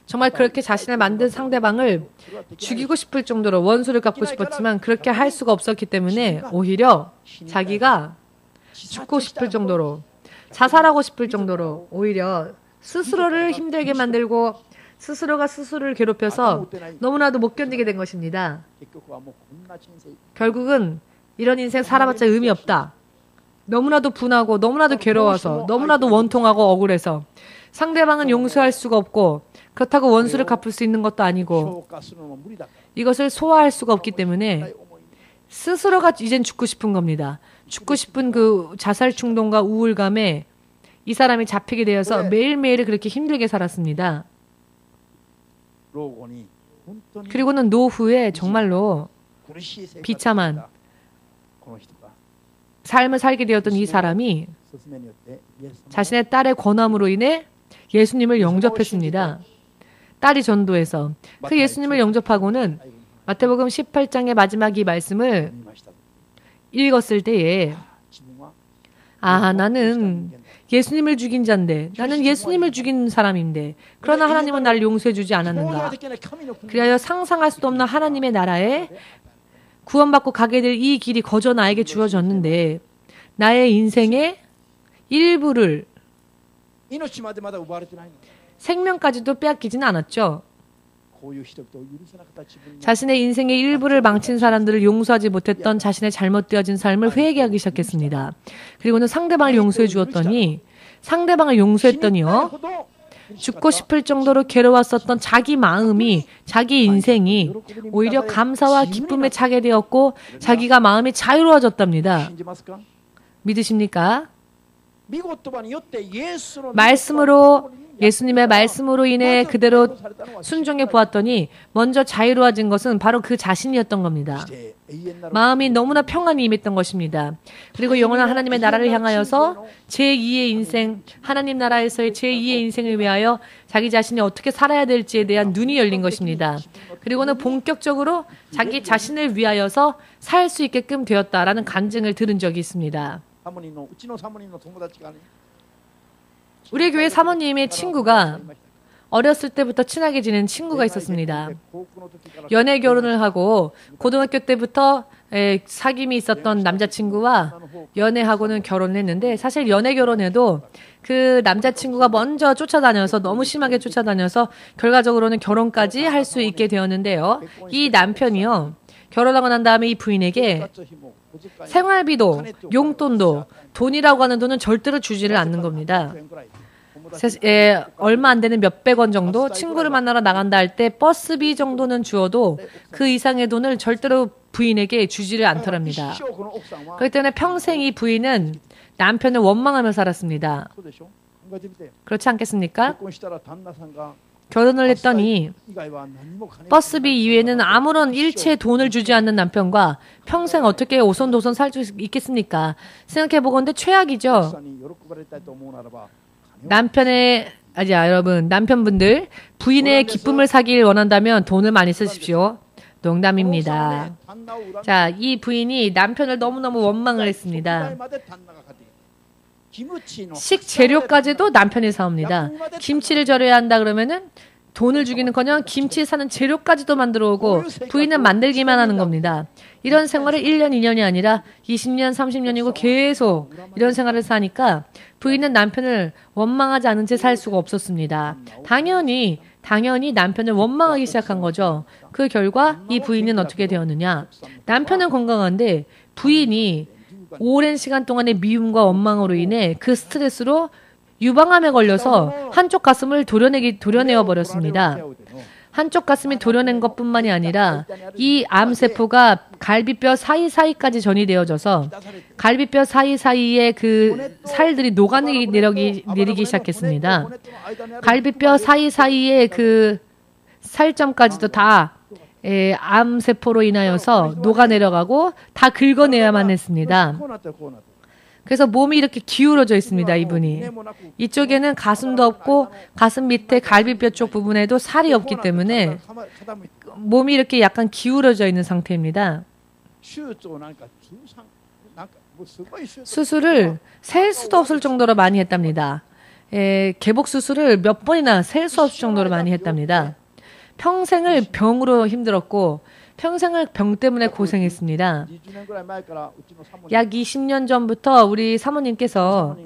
Speaker 1: 정말 그렇게 자신을 만든 상대방을 죽이고 싶을 정도로 원수를 갚고 싶었지만 그렇게 할 수가 없었기 때문에 오히려 자기가 죽고 싶을 정도로 자살하고 싶을 정도로 오히려 스스로를 힘들게 만들고 스스로가 스스로를 괴롭혀서 너무나도 못 견디게 된 것입니다. 결국은 이런 인생 살아봤자 의미 없다. 너무나도 분하고 너무나도 괴로워서 너무나도 원통하고 억울해서 상대방은 용서할 수가 없고 그렇다고 원수를 갚을 수 있는 것도 아니고 이것을 소화할 수가 없기 때문에 스스로가 이젠 죽고 싶은 겁니다. 죽고 싶은 그 자살 충동과 우울감에 이 사람이 잡히게 되어서 매일매일 그렇게 힘들게 살았습니다. 그리고는 노후에 정말로 비참한 삶을 살게 되었던 이 사람이 자신의 딸의 권함으로 인해 예수님을 영접했습니다. 딸이 전도해서 그 예수님을 영접하고는 마태복음 18장의 마지막 이 말씀을 읽었을 때에 나는 예수님을 죽인 자인데 나는 예수님을 죽인 사람인데 그러나 하나님은 나를 용서해 주지 않았는가. 그리하여 상상할 수도 없는 하나님의 나라에 구원받고 가게 될 이 길이 거저 나에게 주어졌는데 나의 인생의 일부를 생명까지도 빼앗기지는 않았죠. 자신의 인생의 일부를 망친 사람들을 용서하지 못했던 자신의 잘못되어진 삶을 회개하기 시작했습니다. 그리고는 상대방을 용서해 주었더니 상대방을 용서했더니요. 죽고 싶을 정도로 괴로웠었던 자기 마음이 자기 인생이 오히려 감사와 기쁨에 차게 되었고 자기가 마음이 자유로워졌답니다. 믿으십니까? 말씀으로 예수님의 말씀으로 인해 그대로 순종해 보았더니 먼저 자유로워진 것은 바로 그 자신이었던 겁니다. 마음이 너무나 평안이 임했던 것입니다. 그리고 영원한 하나님의 나라를 향하여서 제2의 인생, 하나님 나라에서의 제2의 인생을 위하여 자기 자신이 어떻게 살아야 될지에 대한 눈이 열린 것입니다. 그리고는 본격적으로 자기 자신을 위하여서 살 수 있게끔 되었다라는 간증을 들은 적이 있습니다. 우리 교회 사모님의 친구가 어렸을 때부터 친하게 지낸 친구가 있었습니다. 연애 결혼을 하고 고등학교 때부터 사귐이 있었던 남자친구와 연애하고는 결혼을 했는데 사실 연애 결혼해도 그 남자친구가 먼저 쫓아다녀서 너무 심하게 쫓아다녀서 결과적으로는 결혼까지 할 수 있게 되었는데요. 이 남편이요. 결혼하고 난 다음에 이 부인에게 생활비도 용돈도 돈이라고 하는 돈은 절대로 주지를 않는 겁니다. 얼마 안 되는 몇백 원 정도 친구를 만나러 나간다 할 때 버스비 정도는 주어도 그 이상의 돈을 절대로 부인에게 주지를 않더랍니다. 그렇기 때문에 평생 이 부인은 남편을 원망하며 살았습니다. 그렇지 않겠습니까? 결혼을 했더니 버스비 이외에는 아무런 일체의 돈을 주지 않는 남편과 평생 어떻게 오손도손 살 수 있겠습니까? 생각해보건대 최악이죠. 여러분, 남편분들, 부인의 기쁨을 사길 원한다면 돈을 많이 쓰십시오. 농담입니다. 자, 이 부인이 남편을 너무너무 원망을 했습니다. 식재료까지도 남편이 사옵니다. 김치를 절여야 한다 그러면은 돈을 주기는커녕 김치 사는 재료까지도 만들어 오고 부인은 만들기만 하는 겁니다. 이런 생활을 1년, 2년이 아니라 20년, 30년이고 계속 이런 생활을 사니까 부인은 남편을 원망하지 않은 채 살 수가 없었습니다. 당연히 남편을 원망하기 시작한 거죠. 그 결과 이 부인은 어떻게 되었느냐. 남편은 건강한데 부인이 오랜 시간 동안의 미움과 원망으로 인해 그 스트레스로 유방암에 걸려서 한쪽 가슴을 도려내어 버렸습니다. 한쪽 가슴이 도려낸 것뿐만이 아니라 이 암세포가 갈비뼈 사이사이까지 전이되어져서 갈비뼈 사이사이에 그 살들이 녹아내리기 시작했습니다. 갈비뼈 사이사이에 그 살점까지도 다 암세포로 인하여서 녹아내려가고 다 긁어내야만 했습니다. 그래서 몸이 이렇게 기울어져 있습니다. 이분이. 이쪽에는 가슴도 없고 가슴 밑에 갈비뼈 쪽 부분에도 살이 없기 때문에 몸이 이렇게 약간 기울어져 있는 상태입니다. 수술을 셀 수도 없을 정도로 많이 했답니다. 개복 수술을 몇 번이나 셀 수 없을 정도로 많이 했답니다. 평생을 병으로 힘들었고 평생을 병 때문에 고생했습니다. 약 20년 전부터 우리 사모님께서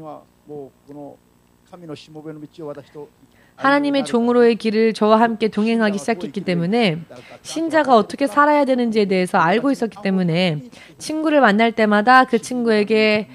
Speaker 1: 하나님의 종으로의 길을 저와 함께 동행하기 시작했기 때문에 신자가 어떻게 살아야 되는지에 대해서 알고 있었기 때문에 친구를 만날 때마다 그 친구에게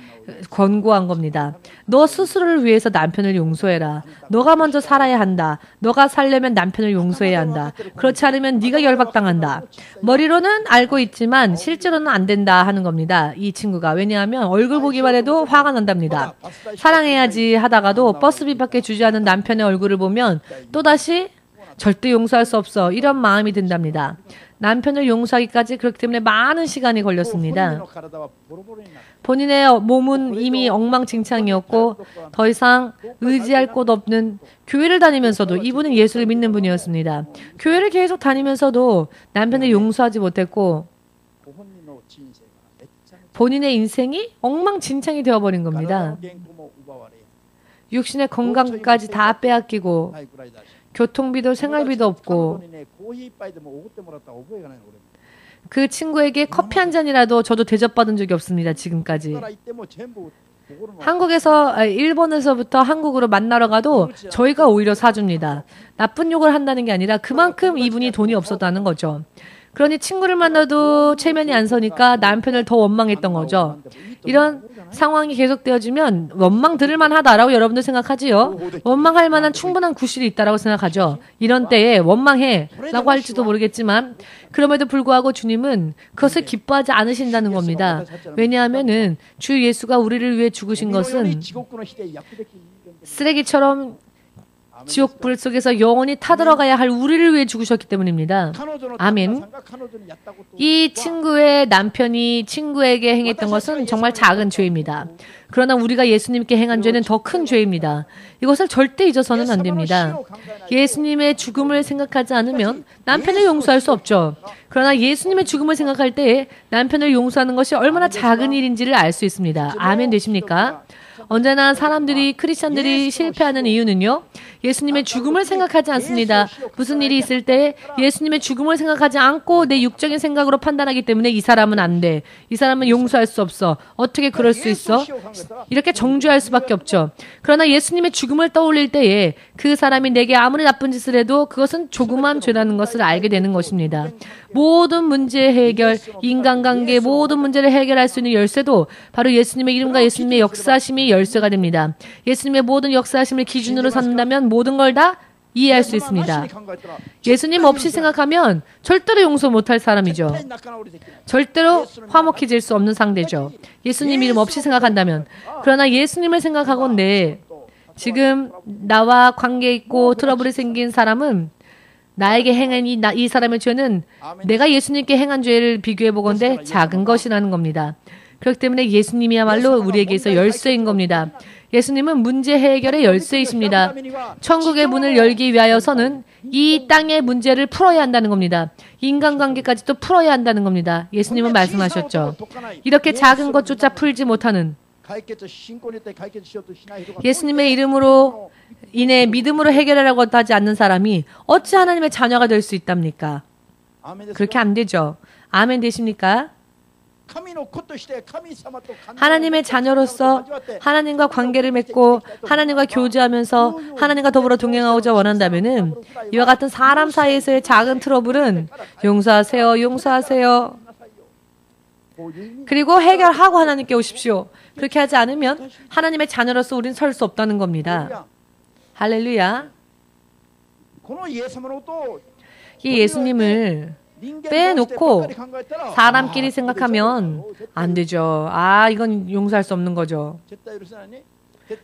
Speaker 1: 권고한 겁니다. 너 스스로를 위해서 남편을 용서해라. 너가 먼저 살아야 한다. 너가 살려면 남편을 용서해야 한다. 그렇지 않으면 네가 열박당한다. 머리로는 알고 있지만 실제로는 안 된다 하는 겁니다. 이 친구가. 왜냐하면 얼굴 보기만 해도 화가 난답니다. 사랑해야지 하다가도 버스비밖에 주지 않은 남편의 얼굴을 보면 또다시 절대 용서할 수 없어. 이런 마음이 든답니다. 남편을 용서하기까지 그렇기 때문에 많은 시간이 걸렸습니다. 본인의 몸은 이미 엉망진창이었고 더 이상 의지할 곳 없는 교회를 다니면서도 이분은 예수를 믿는 분이었습니다. 교회를 계속 다니면서도 남편을 용서하지 못했고 본인의 인생이 엉망진창이 되어버린 겁니다. 육신의 건강까지 다 빼앗기고 교통비도 생활비도 없고 그 친구에게 커피 한 잔이라도 저도 대접받은 적이 없습니다. 지금까지. 일본에서부터 한국으로 만나러 가도 저희가 오히려 사줍니다. 나쁜 욕을 한다는 게 아니라 그만큼 이분이 돈이 없었다는 거죠. 그러니 친구를 만나도 체면이 안 서니까 남편을 더 원망했던 거죠. 이런 상황이 계속되어지면 원망 들을 만하다라고 여러분들 생각하지요. 원망할 만한 충분한 구실이 있다라고 생각하죠. 이런 때에 원망해 라고 할지도 모르겠지만 그럼에도 불구하고 주님은 그것을 기뻐하지 않으신다는 겁니다. 왜냐하면은 주 예수가 우리를 위해 죽으신 것은 쓰레기처럼 지옥불 속에서 영원히 타들어가야 할 우리를 위해 죽으셨기 때문입니다. 아멘. 이 친구의 남편이 친구에게 행했던 것은 정말 작은 죄입니다. 그러나 우리가 예수님께 행한 죄는 더 큰 죄입니다. 이것을 절대 잊어서는 안 됩니다. 예수님의 죽음을 생각하지 않으면 남편을 용서할 수 없죠. 그러나 예수님의 죽음을 생각할 때 남편을 용서하는 것이 얼마나 작은 일인지를 알 수 있습니다. 아멘 되십니까? 언제나 사람들이 크리스천들이 실패하는 이유는요. 예수님의 죽음을 생각하지 않습니다. 무슨 일이 있을 때 예수님의 죽음을 생각하지 않고 내 육적인 생각으로 판단하기 때문에 이 사람은 안 돼. 이 사람은 용서할 수 없어. 어떻게 그럴 수 있어? 이렇게 정죄할 수밖에 없죠. 그러나 예수님의 죽음을 떠올릴 때에 그 사람이 내게 아무리 나쁜 짓을 해도 그것은 조그만 죄라는 것을 알게 되는 것입니다. 모든 문제 해결, 인간관계 모든 문제를 해결할 수 있는 열쇠도 바로 예수님의 이름과 예수님의 역사심이 열쇠가 됩니다. 예수님의 모든 역사심을 기준으로 삼는다면 모든 걸 다 이해할 수 있습니다. 예수님 없이 생각하면 절대로 용서 못할 사람이죠. 절대로 화목해질 수 없는 상대죠. 예수님 이름 없이 생각한다면. 그러나 예수님을 생각하건대 지금 나와 관계 있고 트러블이 생긴 사람은 나에게 행한 이 사람의 죄는 내가 예수님께 행한 죄를 비교해 보건대 작은 것이라는 겁니다. 그렇기 때문에 예수님이야말로 우리에게서 열쇠인 겁니다. 예수님은 문제 해결의 열쇠이십니다. 천국의 문을 열기 위하여서는 이 땅의 문제를 풀어야 한다는 겁니다. 인간관계까지도 풀어야 한다는 겁니다. 예수님은 말씀하셨죠. 이렇게 작은 것조차 풀지 못하는 예수님의 이름으로 인해 믿음으로 해결하려고 하지 않는 사람이 어찌 하나님의 자녀가 될 수 있답니까? 그렇게 안 되죠. 아멘 되십니까? 하나님의 자녀로서 하나님과 관계를 맺고 하나님과 교제하면서 하나님과 더불어 동행하고자 원한다면은 이와 같은 사람 사이에서의 작은 트러블은 용서하세요, 용서하세요. 그리고 해결하고 하나님께 오십시오. 그렇게 하지 않으면 하나님의 자녀로서 우리는 설 수 없다는 겁니다. 할렐루야. 이 예수님을 빼놓고 사람끼리 생각하면 안 되죠. 아, 이건 용서할 수 없는 거죠.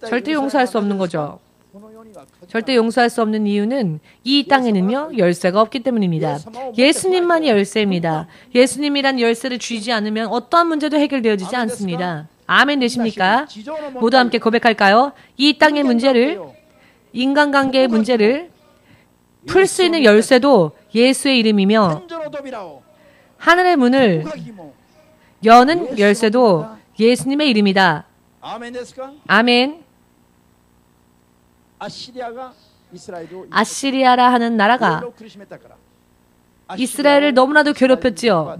Speaker 1: 절대 용서할 수 없는 거죠. 절대 용서할 수 없는 이유는 이 땅에는요 열쇠가 없기 때문입니다. 예수님만이 열쇠입니다. 예수님이란 열쇠를 쥐지 않으면 어떠한 문제도 해결되어지지 않습니다. 아멘 되십니까? 모두 함께 고백할까요? 이 땅의 문제를, 인간관계의 문제를 풀 수 있는 열쇠도 예수의 이름이며 하늘의 문을 여는 열쇠도 예수님의 이름이다. 아멘. 아시리아라 하는 나라가 이스라엘을 너무나도 괴롭혔지요.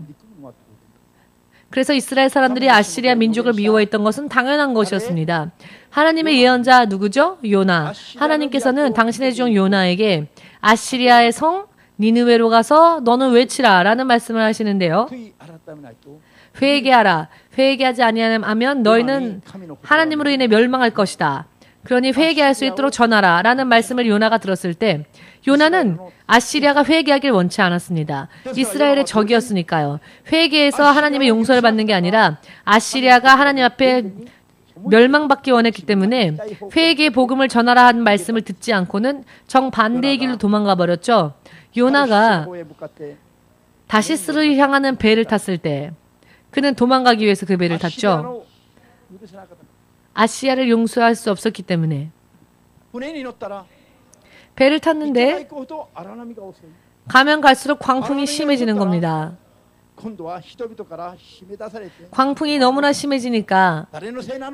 Speaker 1: 그래서 이스라엘 사람들이 아시리아 민족을 미워했던 것은 당연한 것이었습니다. 하나님의 예언자 누구죠? 요나. 하나님께서는 당신의 종 요나에게 아시리아의 성 니느웨로 가서 너는 외치라 라는 말씀을 하시는데요. 회개하라. 회개하지 아니하면 너희는 하나님으로 인해 멸망할 것이다. 그러니 회개할 수 있도록 전하라 라는 말씀을 요나가 들었을 때 요나는 아시리아가 회개하길 원치 않았습니다. 이스라엘의 적이었으니까요. 회개해서 하나님의 용서를 받는 게 아니라 아시리아가 하나님 앞에 멸망받기 원했기 때문에 회개의 복음을 전하라 한 말씀을 듣지 않고는 정반대의 길로 도망가 버렸죠. 요나가 다시스를 향하는 배를 탔을 때 그는 도망가기 위해서 그 배를 탔죠. 아시리아를 용서할 수 없었기 때문에 배를 탔는데 가면 갈수록 광풍이 심해지는 겁니다. 광풍이 너무나 심해지니까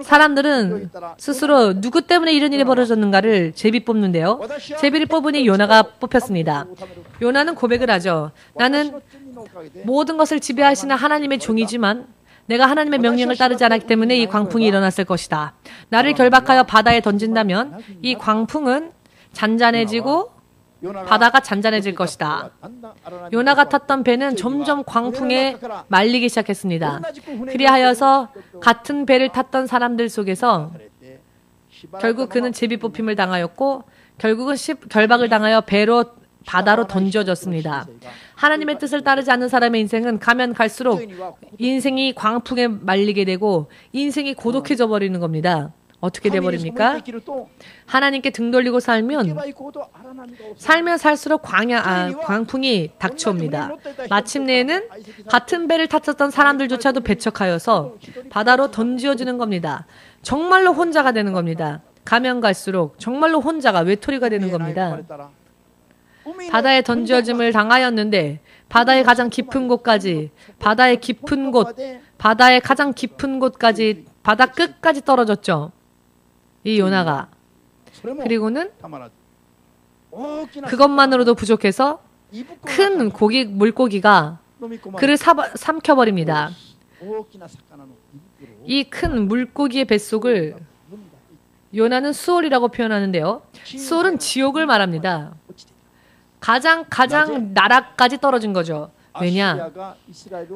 Speaker 1: 사람들은 스스로 누구 때문에 이런 일이 벌어졌는가를 제비 뽑는데요. 제비를 뽑으니 요나가 뽑혔습니다. 요나는 고백을 하죠. 나는 모든 것을 지배하시는 하나님의 종이지만 내가 하나님의 명령을 따르지 않았기 때문에 이 광풍이 일어났을 것이다. 나를 결박하여 바다에 던진다면 이 광풍은 잔잔해지고 바다가 잔잔해질 것이다. 요나가 탔던 배는 점점 광풍에 말리기 시작했습니다. 그리하여서 같은 배를 탔던 사람들 속에서 결국 그는 제비 뽑힘을 당하였고 결국은 결박을 당하여 바다로 던져졌습니다. 하나님의 뜻을 따르지 않는 사람의 인생은 가면 갈수록 인생이 광풍에 말리게 되고 인생이 고독해져 버리는 겁니다. 어떻게 돼버립니까? 하나님께 등 돌리고 살면 살수록 광풍이 닥쳐옵니다. 마침내에는 같은 배를 탔었던 사람들조차도 배척하여서 바다로 던지어지는 겁니다. 정말로 혼자가 되는 겁니다. 가면 갈수록 정말로 혼자가 외톨이가 되는 겁니다. 바다에 던져짐을 당하였는데 바다의 가장 깊은 곳까지 바다의 가장 깊은 곳까지 바다 끝까지 떨어졌죠. 이 요나가. 그리고는 그것만으로도 부족해서 큰 물고기가 그를 삼켜버립니다. 이 큰 물고기의 뱃속을 요나는 수올이라고 표현하는데요. 수올은 지옥을 말합니다. 가장 나락까지 떨어진 거죠. 왜냐?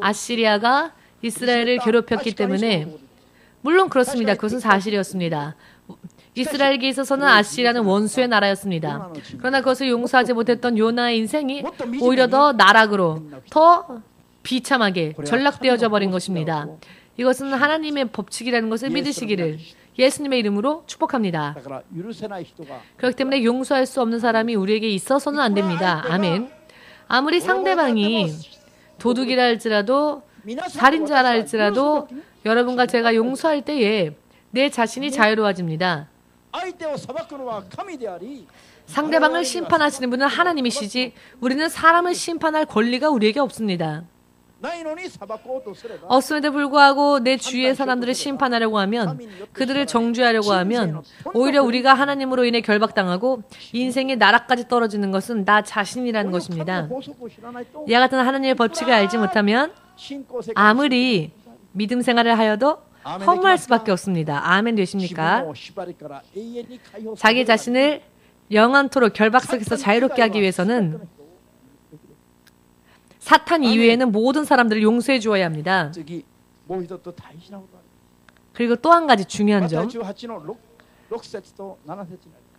Speaker 1: 아시리아가 이스라엘을 괴롭혔기 때문에. 물론 그렇습니다. 그것은 사실이었습니다. 이스라엘에게 있어서는 아시리아는 원수의 나라였습니다. 그러나 그것을 용서하지 못했던 요나의 인생이 오히려 더 나락으로 더 비참하게 전락되어져 버린 것입니다. 이것은 하나님의 법칙이라는 것을 믿으시기를 예수님의 이름으로 축복합니다. 그렇기 때문에 용서할 수 없는 사람이 우리에게 있어서는 안 됩니다. 아멘. 아무리 상대방이 도둑이라 할지라도 살인자라 할지라도 여러분과 제가 용서할 때에 내 자신이 자유로워집니다. 상대방을 심판하시는 분은 하나님이시지 우리는 사람을 심판할 권리가 우리에게 없습니다. 없음에도 불구하고 내 주위의 사람들을 심판하려고 하면 그들을 정죄하려고 하면 오히려 우리가 하나님으로 인해 결박당하고 인생의 나락까지 떨어지는 것은 나 자신이라는 것입니다. 이와 같은 하나님의 법칙을 알지 못하면 아무리 믿음 생활을 하여도 허무할 수밖에 없습니다. 아멘 되십니까? 자기 자신을 영원토록 결박 속에서 자유롭게 하기 위해서는 사탄 이외에는 모든 사람들을 용서해 주어야 합니다. 그리고 또 한 가지 중요한 점.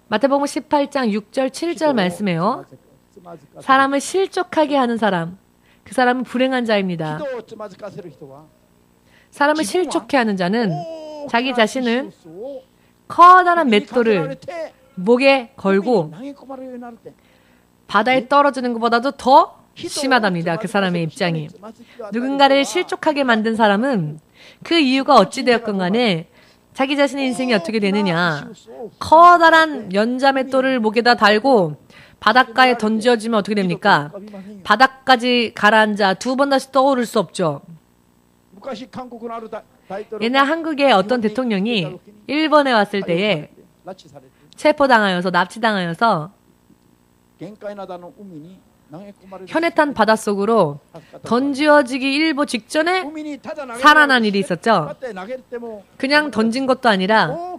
Speaker 1: 마태복음 18장 6절 7절 말씀에요. 사람을 실족하게 하는 사람, 그 사람은 불행한 자입니다. 사람을 실족해 하는 자는 자기 자신을 커다란 맷돌을 목에 걸고 바다에 떨어지는 것보다도 더 심하답니다. 그 사람의 입장이. 누군가를 실족하게 만든 사람은 그 이유가 어찌 되었건 간에 자기 자신의 인생이 어떻게 되느냐. 커다란 연자맷돌을 목에다 달고 바닷가에 던져지면 어떻게 됩니까? 바닥까지 가라앉아 두 번 다시 떠오를 수 없죠. 옛날 한국의 어떤 대통령이 일본에 왔을 때에 체포당하여서 납치당하여서 현해탄 바닷속으로 던지어지기 일보 직전에 살아난 일이 있었죠. 그냥 던진 것도 아니라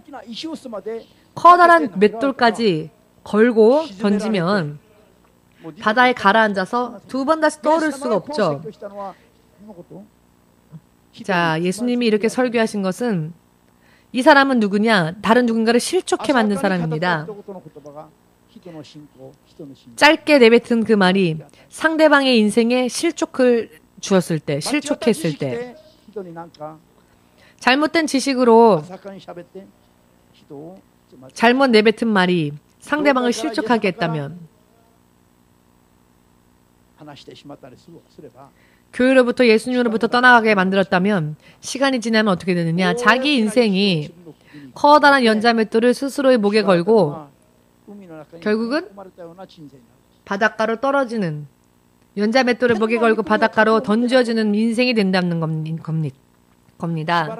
Speaker 1: 커다란 맷돌까지 걸고 던지면 바다에 가라앉아서 두 번 다시 떠오를 수가 없죠. 자, 예수님이 이렇게 설교하신 것은 이 사람은 누구냐? 다른 누군가를 실족해 만든 사람입니다. 짧게 내뱉은 그 말이 상대방의 인생에 실족을 주었을 때, 실족했을 때, 잘못된 지식으로 잘못 내뱉은 말이 상대방을 실족하게 했다면, 교회로부터 예수님으로부터 떠나가게 만들었다면 시간이 지나면 어떻게 되느냐? 자기 인생이 커다란 연자맷돌을 스스로의 목에 걸고 결국은 바닷가로 떨어지는, 연자맷돌을 목에 걸고 바닷가로 던져지는 인생이 된다는 겁니다.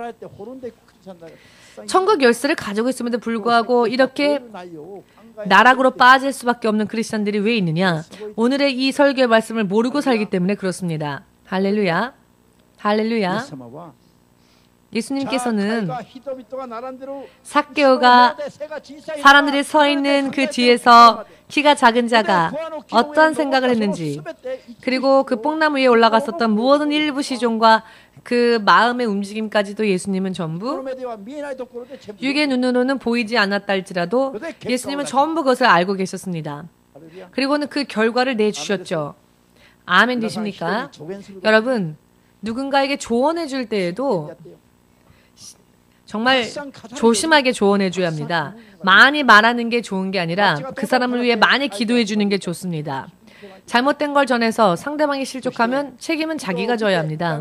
Speaker 1: 천국 열쇠를 가지고 있음에도 불구하고 이렇게 나락으로 빠질 수밖에 없는 크리스천들이 왜 있느냐? 오늘의 이 설교의 말씀을 모르고 살기 때문에 그렇습니다. 할렐루야. 할렐루야. 예수님께서는 삭개오가 사람들이 서 있는 그 뒤에서 키가 작은 자가 어떠한 생각을 했는지, 그리고 그 뽕나무 위에 올라갔었던 모든 일부 시종과 그 마음의 움직임까지도 예수님은 전부 육의 눈으로는 보이지 않았다 할지라도 예수님은 전부 그것을 알고 계셨습니다. 그리고는 그 결과를 내주셨죠. 아멘 되십니까? 여러분, 누군가에게 조언해 줄 때에도 정말 조심하게 조언해 줘야 합니다. 많이 말하는 게 좋은 게 아니라 그 사람을 위해 많이 기도해 주는 게 좋습니다. 잘못된 걸 전해서 상대방이 실족하면 책임은 자기가 져야 합니다.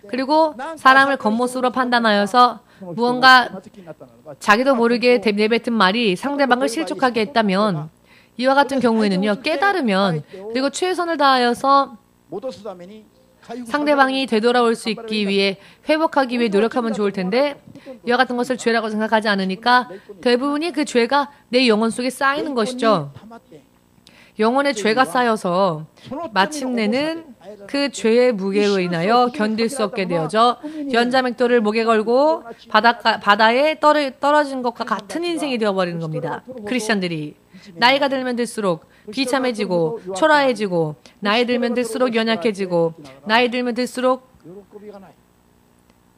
Speaker 1: 그리고 사람을 겉모습으로 판단하여서 무언가 자기도 모르게 내뱉은 말이 상대방을 실족하게 했다면, 이와 같은 경우에는요, 깨달으면 그리고 최선을 다하여서 상대방이 되돌아올 수 있기 위해, 회복하기 위해 노력하면 좋을 텐데, 이와 같은 것을 죄라고 생각하지 않으니까 대부분이 그 죄가 내 영혼 속에 쌓이는 것이죠. 영혼에 죄가 쌓여서 마침내는 그 죄의 무게로 인하여 견딜 수 없게 되어져 연자맥도를 목에 걸고 바다에 떨어진 것과 같은 인생이 되어버리는 겁니다. 크리스천들이 나이가 들면 들수록 비참해지고 초라해지고, 나이 들면 들수록 연약해지고, 나이 들면 들수록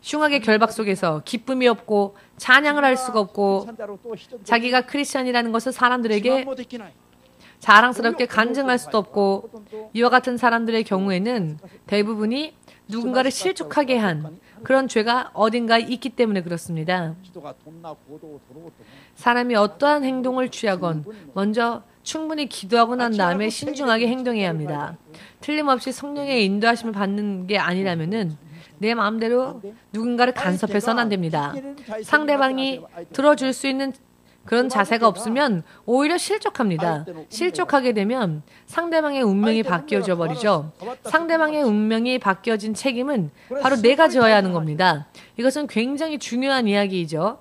Speaker 1: 흉악의 결박 속에서 기쁨이 없고 찬양을 할 수가 없고, 자기가 크리스천이라는 것을 사람들에게 자랑스럽게 간증할 수도 없고, 이와 같은 사람들의 경우에는 대부분이 누군가를 실족하게 한 그런 죄가 어딘가에 있기 때문에 그렇습니다. 사람이 어떠한 행동을 취하건 먼저 충분히 기도하고 난 다음에 신중하게 행동해야 합니다. 틀림없이 성령의 인도하심을 받는 게 아니라면은 내 마음대로 누군가를 간섭해서는 안 됩니다. 상대방이 들어줄 수 있는 그런 자세가 없으면 오히려 실족합니다. 실족하게 되면 상대방의 운명이 바뀌어져 버리죠. 상대방의 운명이 바뀌어진 책임은 바로 내가 져야 하는 겁니다. 이것은 굉장히 중요한 이야기이죠.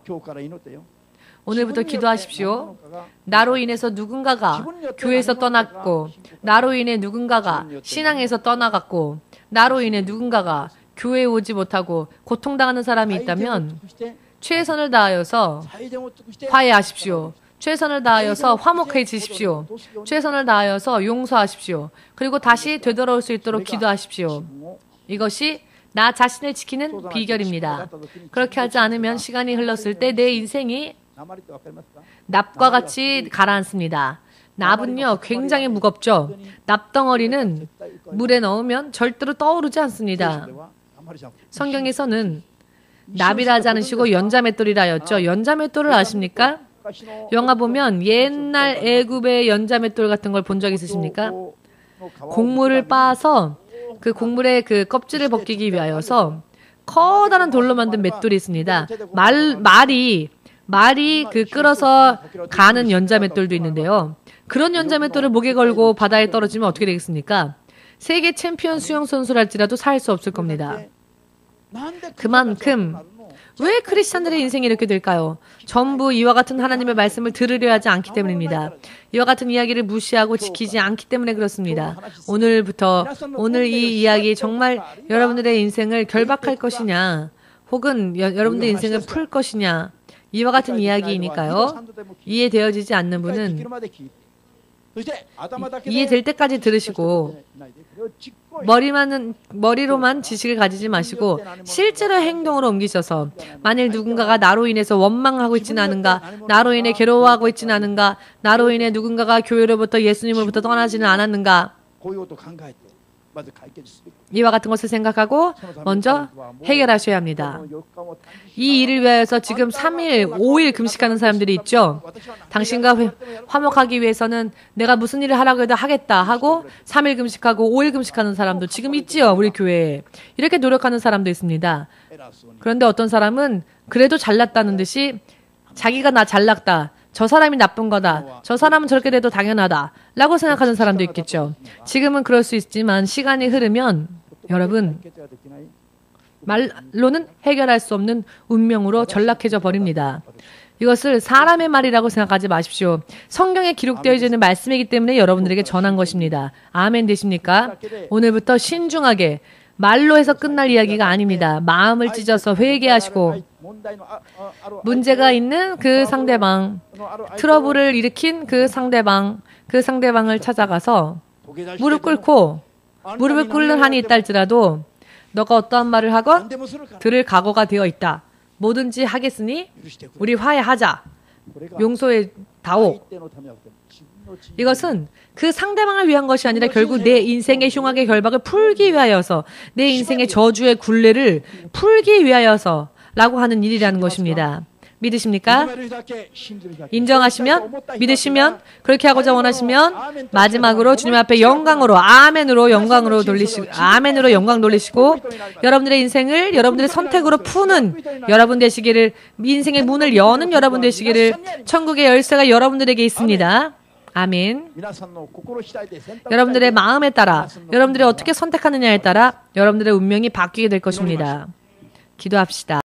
Speaker 1: 오늘부터 기도하십시오. 나로 인해서 누군가가 교회에서 떠났고, 나로 인해 누군가가 신앙에서 떠나갔고, 나로 인해 누군가가 교회에 오지 못하고 고통당하는 사람이 있다면 최선을 다하여서 화해하십시오. 최선을 다하여서 화목해지십시오. 최선을 다하여서 용서하십시오. 그리고 다시 되돌아올 수 있도록 기도하십시오. 이것이 나 자신을 지키는 비결입니다. 그렇게 하지 않으면 시간이 흘렀을 때 내 인생이 납과 같이 가라앉습니다. 납은요, 굉장히 무겁죠. 납덩어리는 물에 넣으면 절대로 떠오르지 않습니다. 성경에서는 납이라 하지 않으시고 연자맷돌이라 하였죠. 연자맷돌을 아십니까? 영화 보면 옛날 애굽의 연자맷돌 같은 걸 본 적 있으십니까? 곡물을 빻아서 그 곡물의 그 껍질을 벗기기 위하여서 커다란 돌로 만든 맷돌이 있습니다. 말이 그 끌어서 가는 연자맷돌도 있는데요. 그런 연자맷돌을 목에 걸고 바다에 떨어지면 어떻게 되겠습니까? 세계 챔피언 수영 선수랄지라도 살 수 없을 겁니다. 그만큼 왜 크리스찬들의 인생이 이렇게 될까요? 전부 이와 같은 하나님의 말씀을 들으려 하지 않기 때문입니다. 이와 같은 이야기를 무시하고 지키지 않기 때문에 그렇습니다. 오늘부터 오늘 이 이야기 정말 여러분들의 인생을 결박할 것이냐 혹은 여러분들의 인생을 풀 것이냐 이와 같은 이야기이니까요. 이해되어지지 않는 분은 이해될 때까지 들으시고 머리로만 지식을 가지지 마시고 실제로 행동으로 옮기셔서 만일 누군가가 나로 인해서 원망하고 있지는 않은가, 나로 인해 괴로워하고 있지는 않은가, 나로 인해 누군가가 교회로부터 예수님으로부터 떠나지는 않았는가, 이와 같은 것을 생각하고 먼저 해결하셔야 합니다. 이 일을 위하여서 지금 3일, 5일 금식하는 사람들이 있죠. 당신과 화목하기 위해서는 내가 무슨 일을 하라고 해도 하겠다 하고 3일 금식하고 5일 금식하는 사람도 지금 있지요. 우리 교회에. 이렇게 노력하는 사람도 있습니다. 그런데 어떤 사람은 그래도 잘났다는 듯이 자기가 나 잘났다. 저 사람이 나쁜 거다. 저 사람은 저렇게 돼도 당연하다. 라고 생각하는 사람도 있겠죠. 지금은 그럴 수 있지만 시간이 흐르면 여러분 말로는 해결할 수 없는 운명으로 전락해져 버립니다. 이것을 사람의 말이라고 생각하지 마십시오. 성경에 기록되어 있는 말씀이기 때문에 여러분들에게 전한 것입니다. 아멘 되십니까? 오늘부터 신중하게 말로 해서 끝날 이야기가 아닙니다. 마음을 찢어서 회개하시고 문제가 있는 그 상대방, 트러블을 일으킨 그 상대방을 찾아가서 무릎을 꿇는 한이 있다 할지라도 너가 어떠한 말을 하건 들을 각오가 되어 있다. 뭐든지 하겠으니 우리 화해하자. 용서해 다오. 이것은 그 상대방을 위한 것이 아니라 결국 내 인생의 흉악의 결박을 풀기 위하여서 내 인생의 저주의 굴레를 풀기 위하여서 라고 하는 일이라는 것입니다. 믿으십니까? 인정하시면, 믿으시면, 그렇게 하고자 원하시면 마지막으로 주님 앞에 영광으로 영광 돌리시고 여러분들의 인생을 여러분들의 선택으로 푸는 여러분 되시기를, 인생의 문을 여는 여러분 되시기를, 천국의 열쇠가 여러분들에게 있습니다. 아멘. 여러분들의 마음에 따라, 여러분들이 어떻게 선택하느냐에 따라 여러분들의 운명이 바뀌게 될 것입니다. 기도합시다.